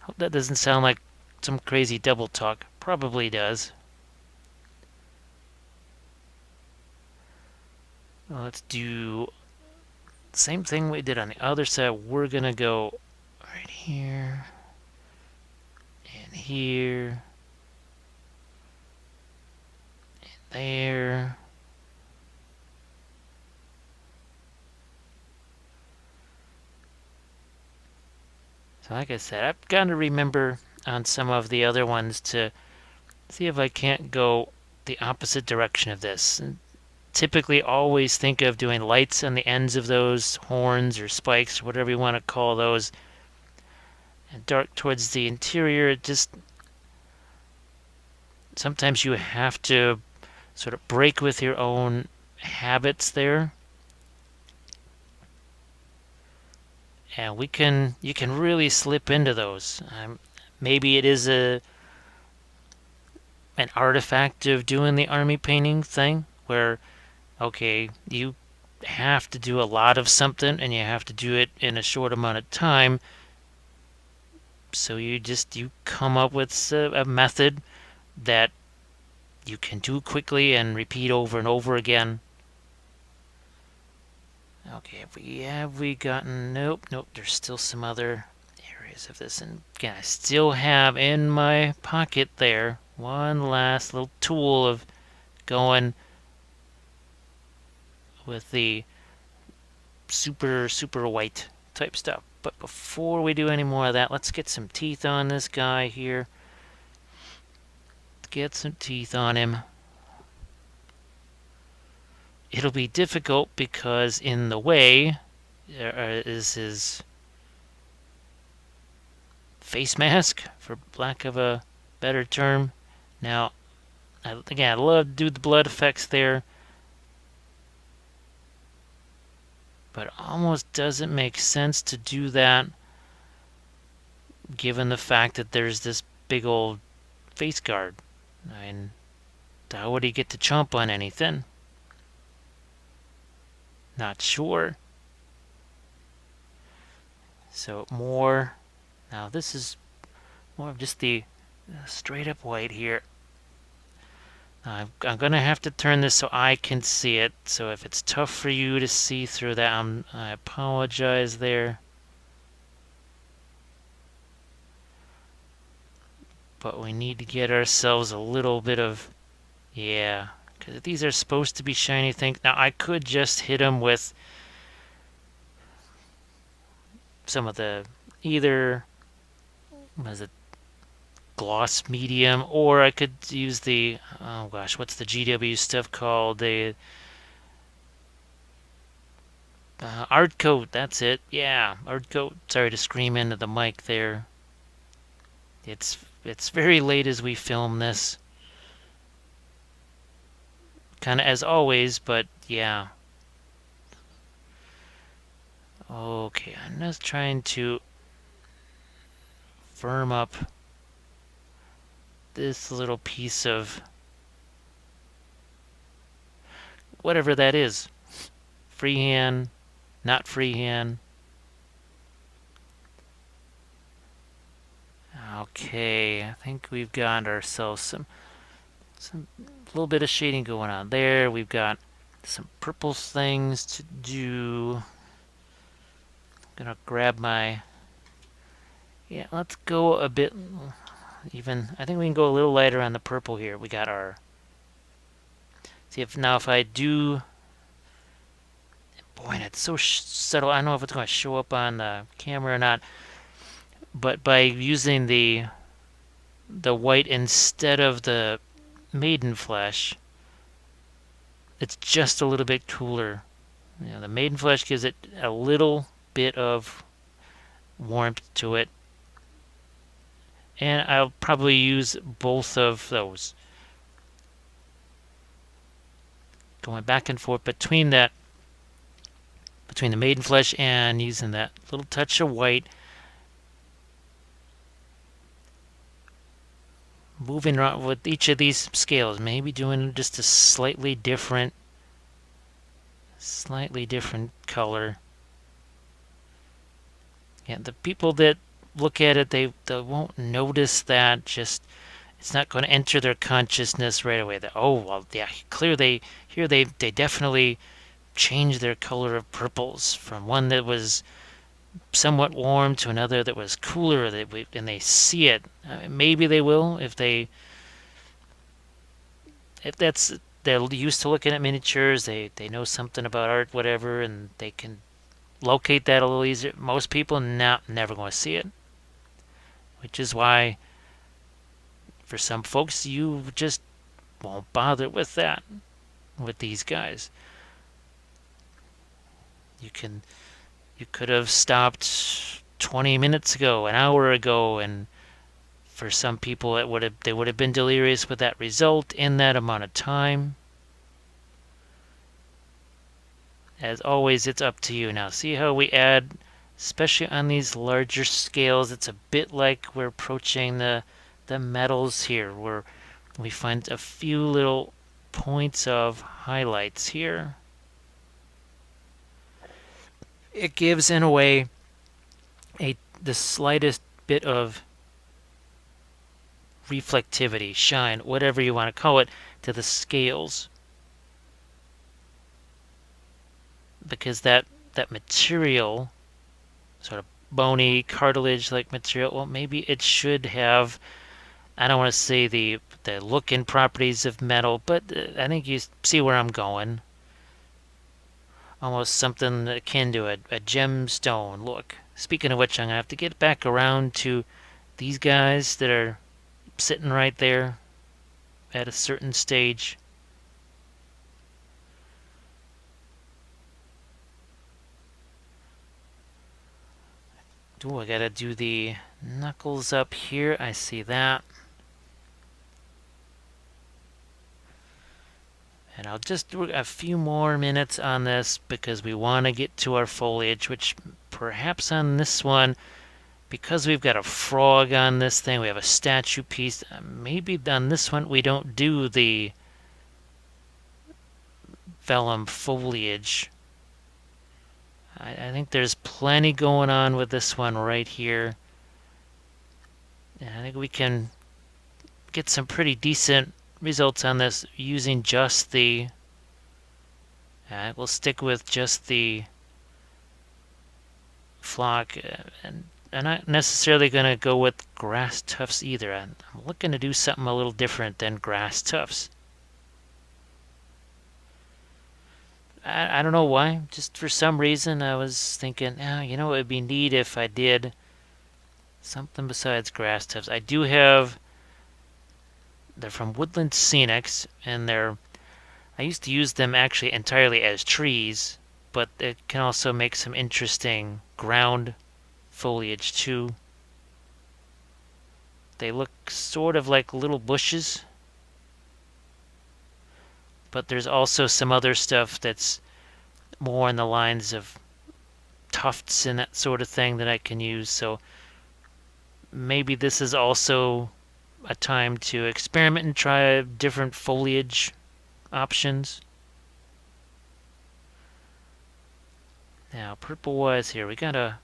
Speaker 1: Hope that doesn't sound like some crazy double talk. Probably does. Let's do the same thing we did on the other side. We're going to go right here and here and there. So like I said, I've got to remember on some of the other ones to see if I can't go the opposite direction of this. And typically always think of doing lights on the ends of those horns or spikes, whatever you want to call those, and dark towards the interior. Just sometimes you have to sort of break with your own habits there. And you can really slip into those. Maybe it is an artifact of doing the army painting thing where, okay, you have to do a lot of something and you have to do it in a short amount of time. So you come up with a method that you can do quickly and repeat over and over again. Okay, have we gotten... Nope, there's still some other areas of this. And again, I still have in my pocket there one last little tool of going with the super white type stuff. But before we do any more of that, let's get some teeth on this guy here. Let's get some teeth on him. It'll be difficult because in the way is his face mask, for lack of a better term. Now, again, I love to do the blood effects there, but it almost doesn't make sense to do that given the fact that there's this big old face guard. I mean, how would he get to chomp on anything? Not sure. So more. Now this is more of just the straight up white here. I'm going to have to turn this so I can see it. So if it's tough for you to see through that, I apologize there. But we need to get ourselves a little bit of... Yeah, because these are supposed to be shiny things. Now I could just hit them with some of the either... Was it gloss medium, or I could use the, oh gosh, what's the GW stuff called? The art coat, that's it. Yeah, art coat. Sorry to scream into the mic there. It's very late as we film this. Kind of as always, but yeah. Okay, I'm just trying to firm up this little piece of whatever that is. Freehand, not freehand. Okay, I think we've got ourselves some little bit of shading going on there. We've got some purple things to do. I'm gonna grab my... Yeah, let's go a bit even. I think we can go a little lighter on the purple here. We got our... See if now if I do... Boy, it's so subtle. I don't know if it's going to show up on the camera or not. But by using the white instead of the maiden flesh, it's just a little bit cooler. You know, the maiden flesh gives it a little bit of warmth to it. And I'll probably use both of those. Going back and forth between the maiden flesh and using that little touch of white. moving around with each of these scales, maybe doing just a slightly different color. Yeah, the people that look at it, they won't notice that. Just it's not going to enter their consciousness right away. That, oh well, yeah, clearly here they definitely changed their color of purples from one that was somewhat warm to another that was cooler. And they see it. Maybe they will if that's they're used to looking at miniatures. They know something about art, whatever, and they can locate that a little easier. Most people never going to see it, which is why for some folks you just won't bother with that with these guys. You could have stopped 20 minutes ago, an hour ago, and for some people they would have been delirious with that result in that amount of time. As always, it's up to you. Now, see how we add, especially on these larger scales, it's a bit like we're approaching the metals here, where we find a few little points of highlights here. It gives, in a way, the slightest bit of reflectivity, shine, whatever you want to call it, to the scales. Because that material, sort of bony, cartilage-like material, well, maybe it should have, I don't want to say the look and properties of metal, but I think you see where I'm going. Almost something akin to a gemstone look. Speaking of which, I'm going to have to get back around to these guys that are sitting right there at a certain stage. Ooh, I gotta do the knuckles up here. I see that. And I'll just do a few more minutes on this because we want to get to our foliage, which perhaps on this one, because we've got a frog on this thing, we have a statue piece, maybe on this one we don't do the vellum foliage. I think there's plenty going on with this one right here. And I think we can get some pretty decent results on this using just the we'll stick with just the flock, and I'm not necessarily going to go with grass tufts either. I'm looking to do something a little different than grass tufts. I don't know why, just for some reason I was thinking, you know, it would be neat if I did something besides grass tufts. I do have, they're from Woodland Scenics, and I used to use them actually entirely as trees, but it can also make some interesting ground foliage too. They look sort of like little bushes, but there's also some other stuff that's more in the lines of tufts and that sort of thing that I can use. So maybe this is also a time to experiment and try different foliage options. Now, purple wise here, we gotta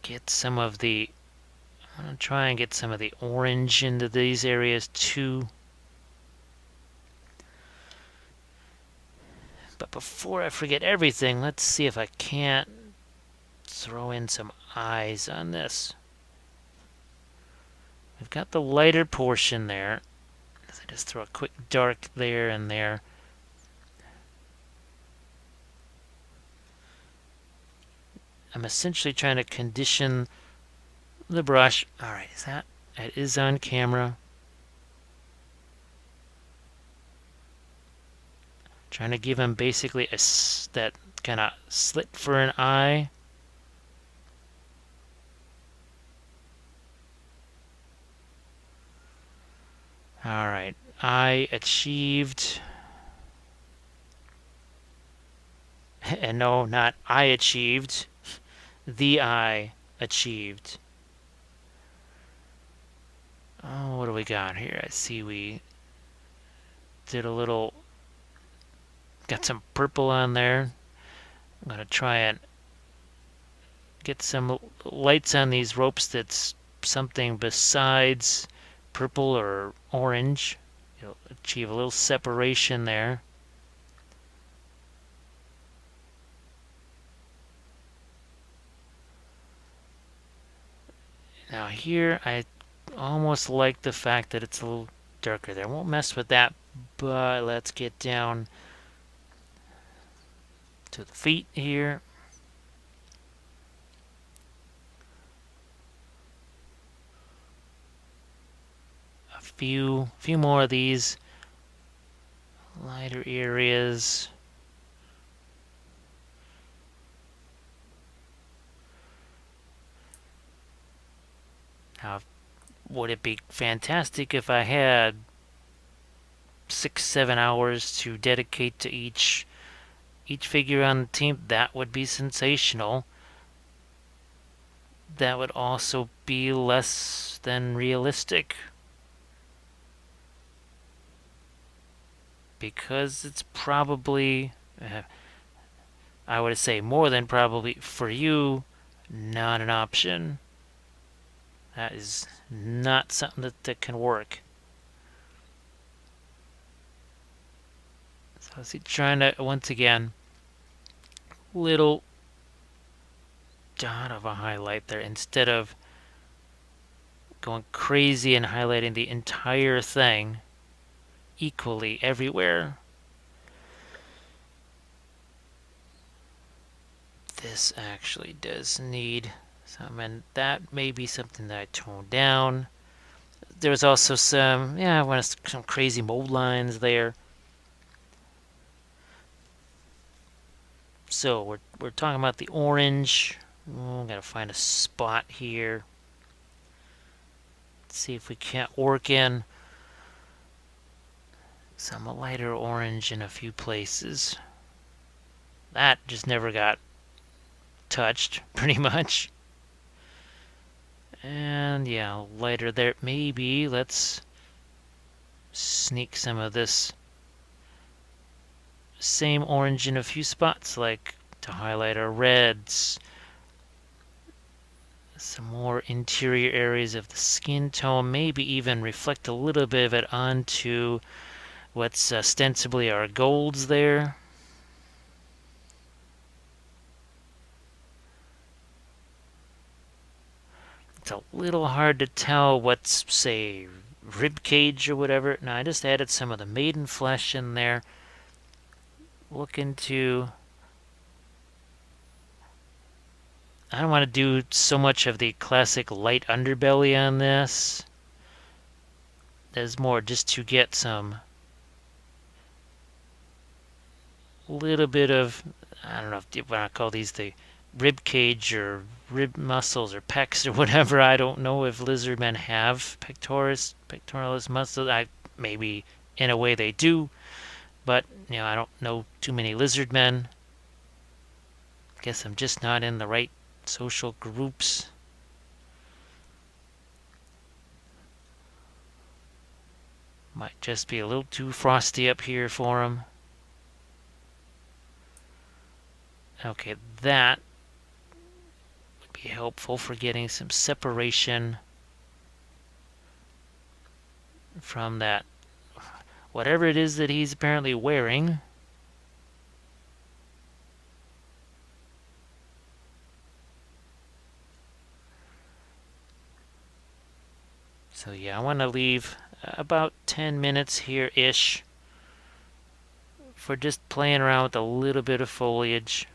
Speaker 1: get some of the, I'm gonna try and get some of the orange into these areas too. But before I forget everything, let's see if I can't throw in some eyes on this. We've got the lighter portion there. I just throw a quick dark there and there. I'm essentially trying to condition the brush. Alright, it is on camera. Trying to give him basically that kind of slit for an eye. Alright, eye achieved. And no, not I achieved. The eye achieved. Oh, what do we got here? I see we did a little, got some purple on there. I'm going to try and get some lights on these ropes that's something besides purple or orange. You'll achieve a little separation there. Now here, I almost like the fact that it's a little darker there. Won't mess with that, but let's get down to the feet here. A few more of these lighter areas. Now, would it be fantastic if I had 6-7 hours to dedicate to each figure on the team? That would be sensational. That would also be less than realistic, because it's probably, I would say more than probably, for you, not an option. That is not something that can work. So I see, trying to, once again, little dot of a highlight there instead of going crazy and highlighting the entire thing equally everywhere. This actually does need some, and that may be something that I toned down. There was also some, some crazy mold lines there. So we're talking about the orange. Oh, gotta find a spot here. Let's see if we can't work in some lighter orange in a few places. That just never got touched, pretty much. And yeah, lighter there. Maybe let's sneak some of this same orange in a few spots, like to highlight our reds, some more interior areas of the skin tone, maybe even reflect a little bit of it onto what's ostensibly our golds there. It's a little hard to tell what's, say, rib cage or whatever. Now I just added some of the maiden flesh in there. Looking to, I don't want to do so much of the classic light underbelly on this. There's more just to get some little bit of, I don't know if you want to call these the rib cage or rib muscles or pecs or whatever. I don't know if lizardmen have pectoralis muscles. Maybe in a way they do, but I don't know too many lizardmen. Guess I'm just not in the right social groups. Might just be a little too frosty up here for them. Okay, that would be helpful for getting some separation from that, whatever it is that he's apparently wearing. So yeah, I want to leave about 10 minutes here-ish for just playing around with a little bit of foliage.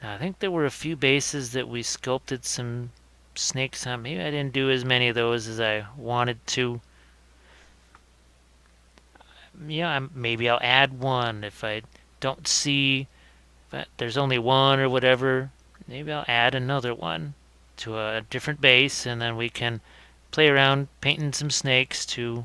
Speaker 1: Now, I think there were a few bases that we sculpted some snakes on. Maybe I didn't do as many of those as I wanted to. Yeah, maybe I'll add one if I don't see that there's only one or whatever. Maybe I'll add another one to a different base, and then we can play around painting some snakes too.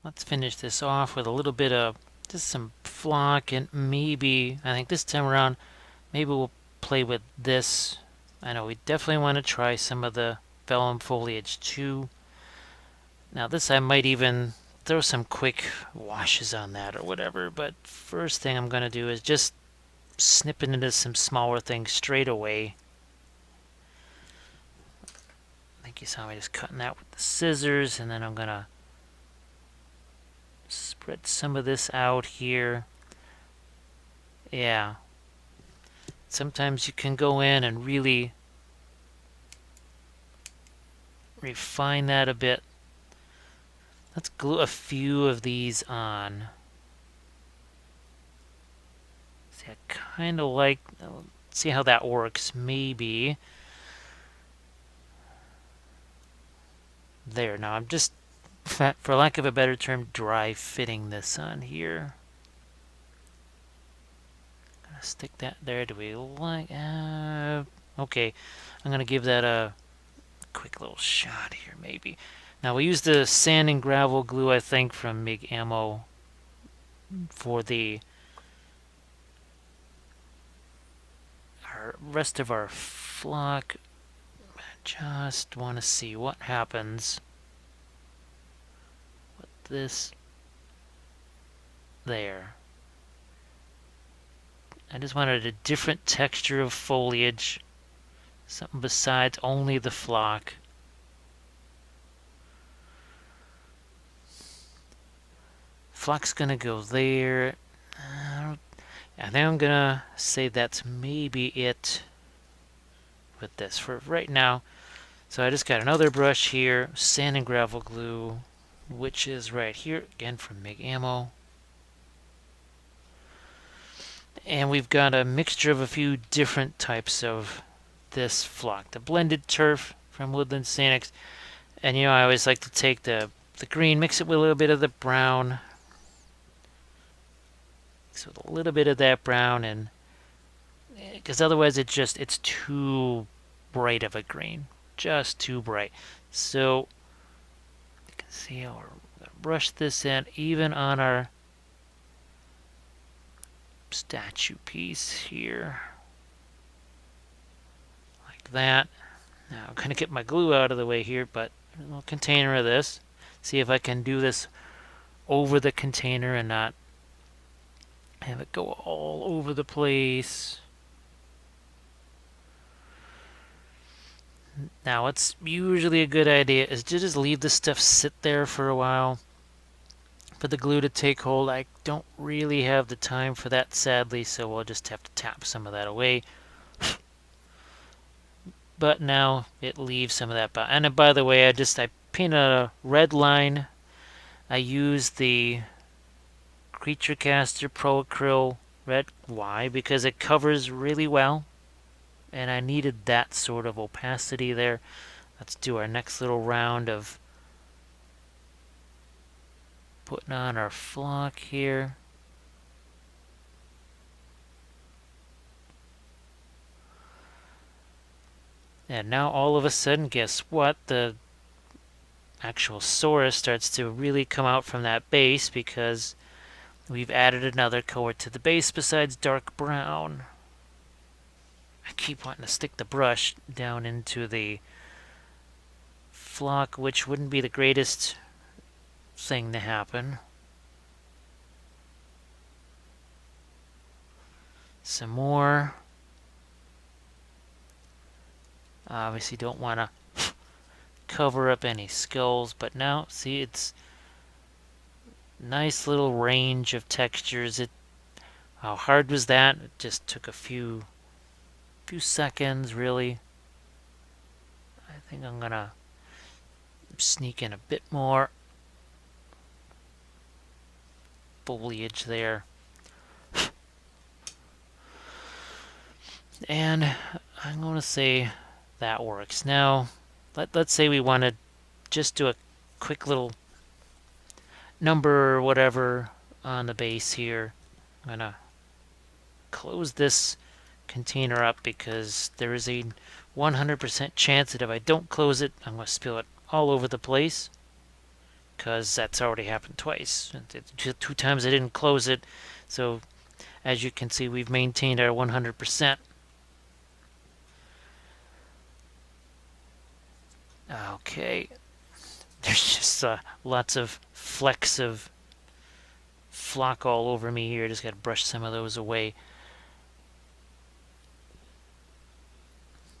Speaker 1: Let's finish this off with a little bit of just some flock, and maybe, I think this time around, maybe we'll play with this. I know we definitely want to try some of the vellum foliage too. Now this I might even throw some quick washes on that or whatever, but first thing I'm going to do is just snip it into some smaller things straight away. I think you saw me just cutting that with the scissors, and then I'm going to spread some of this out here. Yeah. Sometimes you can go in and really refine that a bit. Let's glue a few of these on. See, I kind of like, see how that works, maybe. There, now I'm just, for lack of a better term, dry fitting this on here. Gonna stick that there. Do we like, okay. I'm gonna give that a quick little shot here, maybe. Now we use the sand and gravel glue, I think, from MIG Ammo for the rest of our flock. I just want to see what happens with this there. I just wanted a different texture of foliage, something besides only the flock. Flock's gonna go there. I think I'm gonna say that's maybe it with this for right now. So I just got another brush here, sand and gravel glue, which is right here, again from MIG Ammo. And we've got a mixture of a few different types of this flock. The blended turf from Woodland Scenics. And you know, I always like to take the green, mix it with a little bit of the brown. Mix with a little bit of that brown, and because otherwise it's too bright of a green. Just too bright. So you can see how we're going to brush this in even on our statue piece here. Like that. Now I'm going to get my glue out of the way here, but a little container of this. See if I can do this over the container and not have it go all over the place. Now, what's usually a good idea is to just leave this stuff sit there for a while for the glue to take hold. I don't really have the time for that, sadly, so we'll just have to tap some of that away. But now it leaves some of that. And by the way, I painted a red line. I used the Creature Caster Pro Acryl Red. Why? Because it covers really well, and I needed that sort of opacity there. Let's do our next little round of putting on our flock here. And now all of a sudden, guess what? The actual Saurus starts to really come out from that base because we've added another color to the base besides dark brown. I keep wanting to stick the brush down into the flock, which wouldn't be the greatest thing to happen. Some more. Obviously don't want to cover up any skulls, but now, see, it's nice little range of textures. How hard was that? It just took a few seconds, really. I think I'm gonna sneak in a bit more foliage there. And I'm going to say that works. Now, let's say we want to just do a quick little number or whatever on the base here. I'm going to close this container up because there is a 100% chance that if I don't close it, I'm going to spill it all over the place. because that's already happened twice. Two times I didn't close it, so as you can see, we've maintained our 100%. Okay, there's just lots of flecks of flock all over me here. Just got to brush some of those away.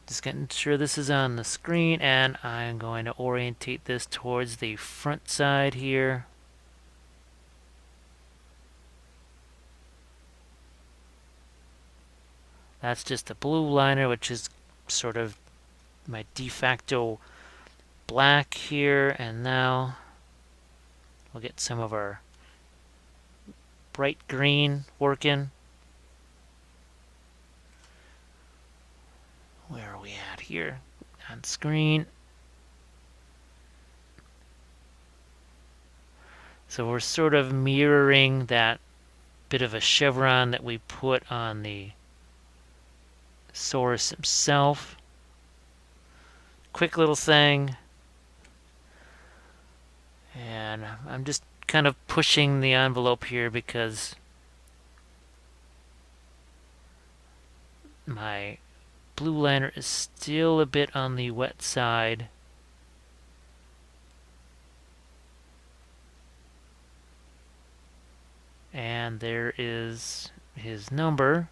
Speaker 1: Just getting sure this is on the screen, and I'm going to orientate this towards the front side here. That's just the blue liner, which is sort of my de facto black here, and now we'll get some of our bright green working. Where are we at here? On screen. So we're sort of mirroring that bit of a chevron that we put on the Saurus himself. Quick little thing. And I'm just kind of pushing the envelope here because my blue liner is still a bit on the wet side. And there is his number.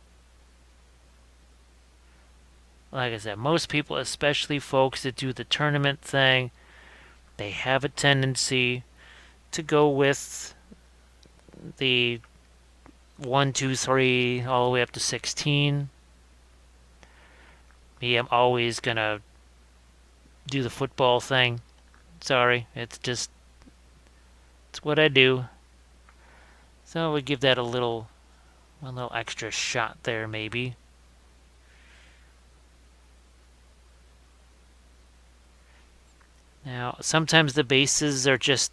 Speaker 1: Like I said, most people, especially folks that do the tournament thing, they have a tendency to go with the 1, 2, 3, all the way up to 16. Me, I'm always gonna do the football thing. Sorry, it's what I do. So we'll give that one little extra shot there, maybe. Now, sometimes the bases are just,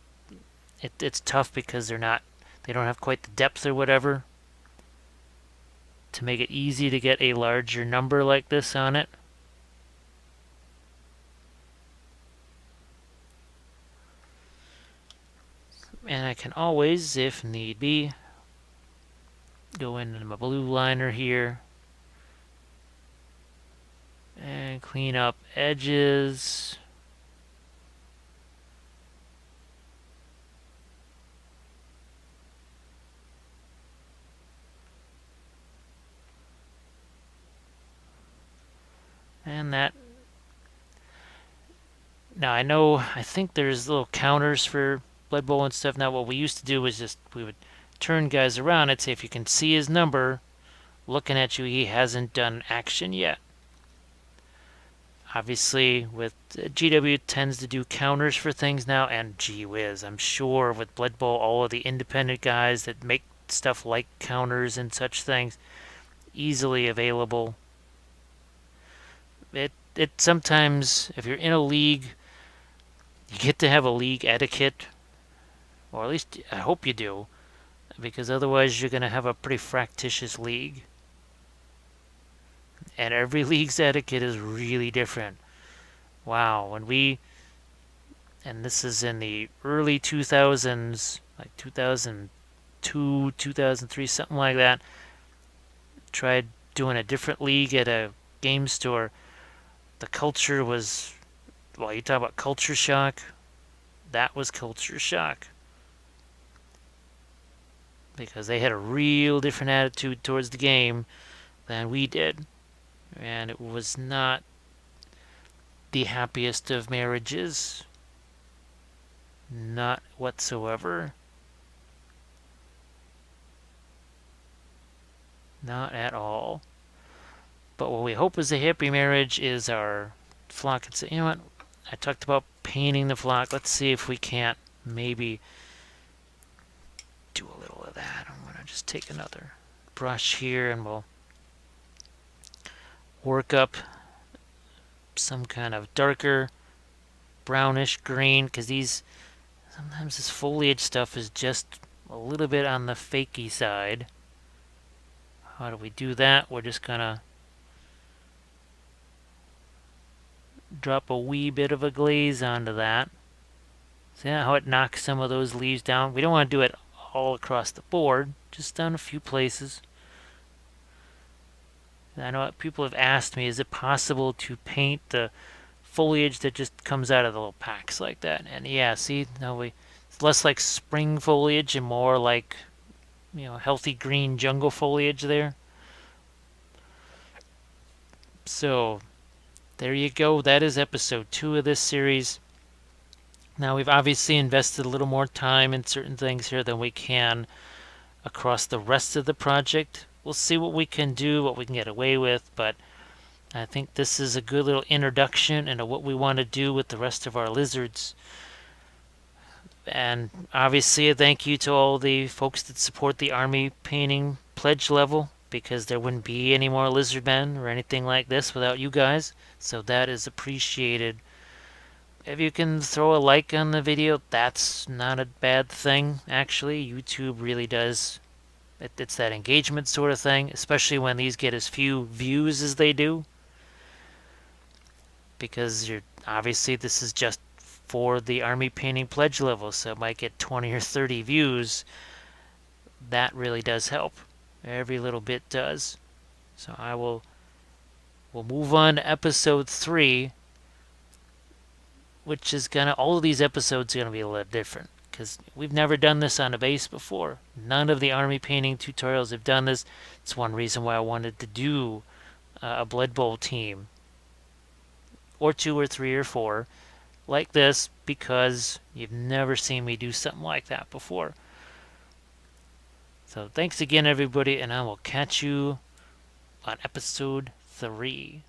Speaker 1: it's tough because they don't have quite the depth or whatever to make it easy to get a larger number like this on it. And I can always, if need be, go into my blue liner here and clean up edges. And that. Now I think there's little counters for Blood Bowl and stuff. Now what we used to do was we would turn guys around and say, if you can see his number looking at you, he hasn't done action yet. Obviously, with GW tends to do counters for things now, and gee whiz, I'm sure with Blood Bowl, all of the independent guys that make stuff like counters and such things easily available. It sometimes, if you're in a league, you get to have a league etiquette, or at least I hope you do, because otherwise you're going to have a pretty fractious league. And every league's etiquette is really different. Wow, and this is in the early 2000s, like 2002, 2003, something like that, tried doing a different league at a game store. The culture was, well, you talk about culture shock, that was culture shock. Because they had a real different attitude towards the game than we did. And it was not the happiest of marriages. Not whatsoever. Not at all. But what we hope is a happy marriage is our flock. You know what? I talked about painting the flock. Let's see if we can't maybe do a little of that. I'm going to just take another brush here and we'll work up some kind of darker brownish green, because sometimes this foliage stuff is just a little bit on the fakey side. How do we do that? We're just gonna drop a wee bit of a glaze onto that. See how it knocks some of those leaves down? We don't want to do it all across the board, just down a few places. I know people have asked me, is it possible to paint the foliage that just comes out of the little packs like that? And yeah, see, now it's less like spring foliage and more like, healthy green jungle foliage there. So there you go. That is episode 2 of this series. Now we've obviously invested a little more time in certain things here than we can across the rest of the project. We'll see what we can do, what we can get away with, but I think this is a good little introduction into what we want to do with the rest of our lizards. And obviously a thank you to all the folks that support the Army painting pledge level, because there wouldn't be any more lizardmen or anything like this without you guys, so that is appreciated. If you can throw a like on the video, that's not a bad thing, actually. YouTube really does. It's that engagement sort of thing, especially when these get as few views as they do. Because obviously this is just for the Army painting pledge level, so it might get 20 or 30 views. That really does help. Every little bit does. So we'll move on to episode 3, which is all of these episodes are gonna be a little different, because we've never done this on a base before. None of the Army painting tutorials have done this. It's one reason why I wanted to do a Blood Bowl team, or 2 or 3 or 4 like this, because you've never seen me do something like that before. So thanks again, everybody, and I will catch you on episode 3.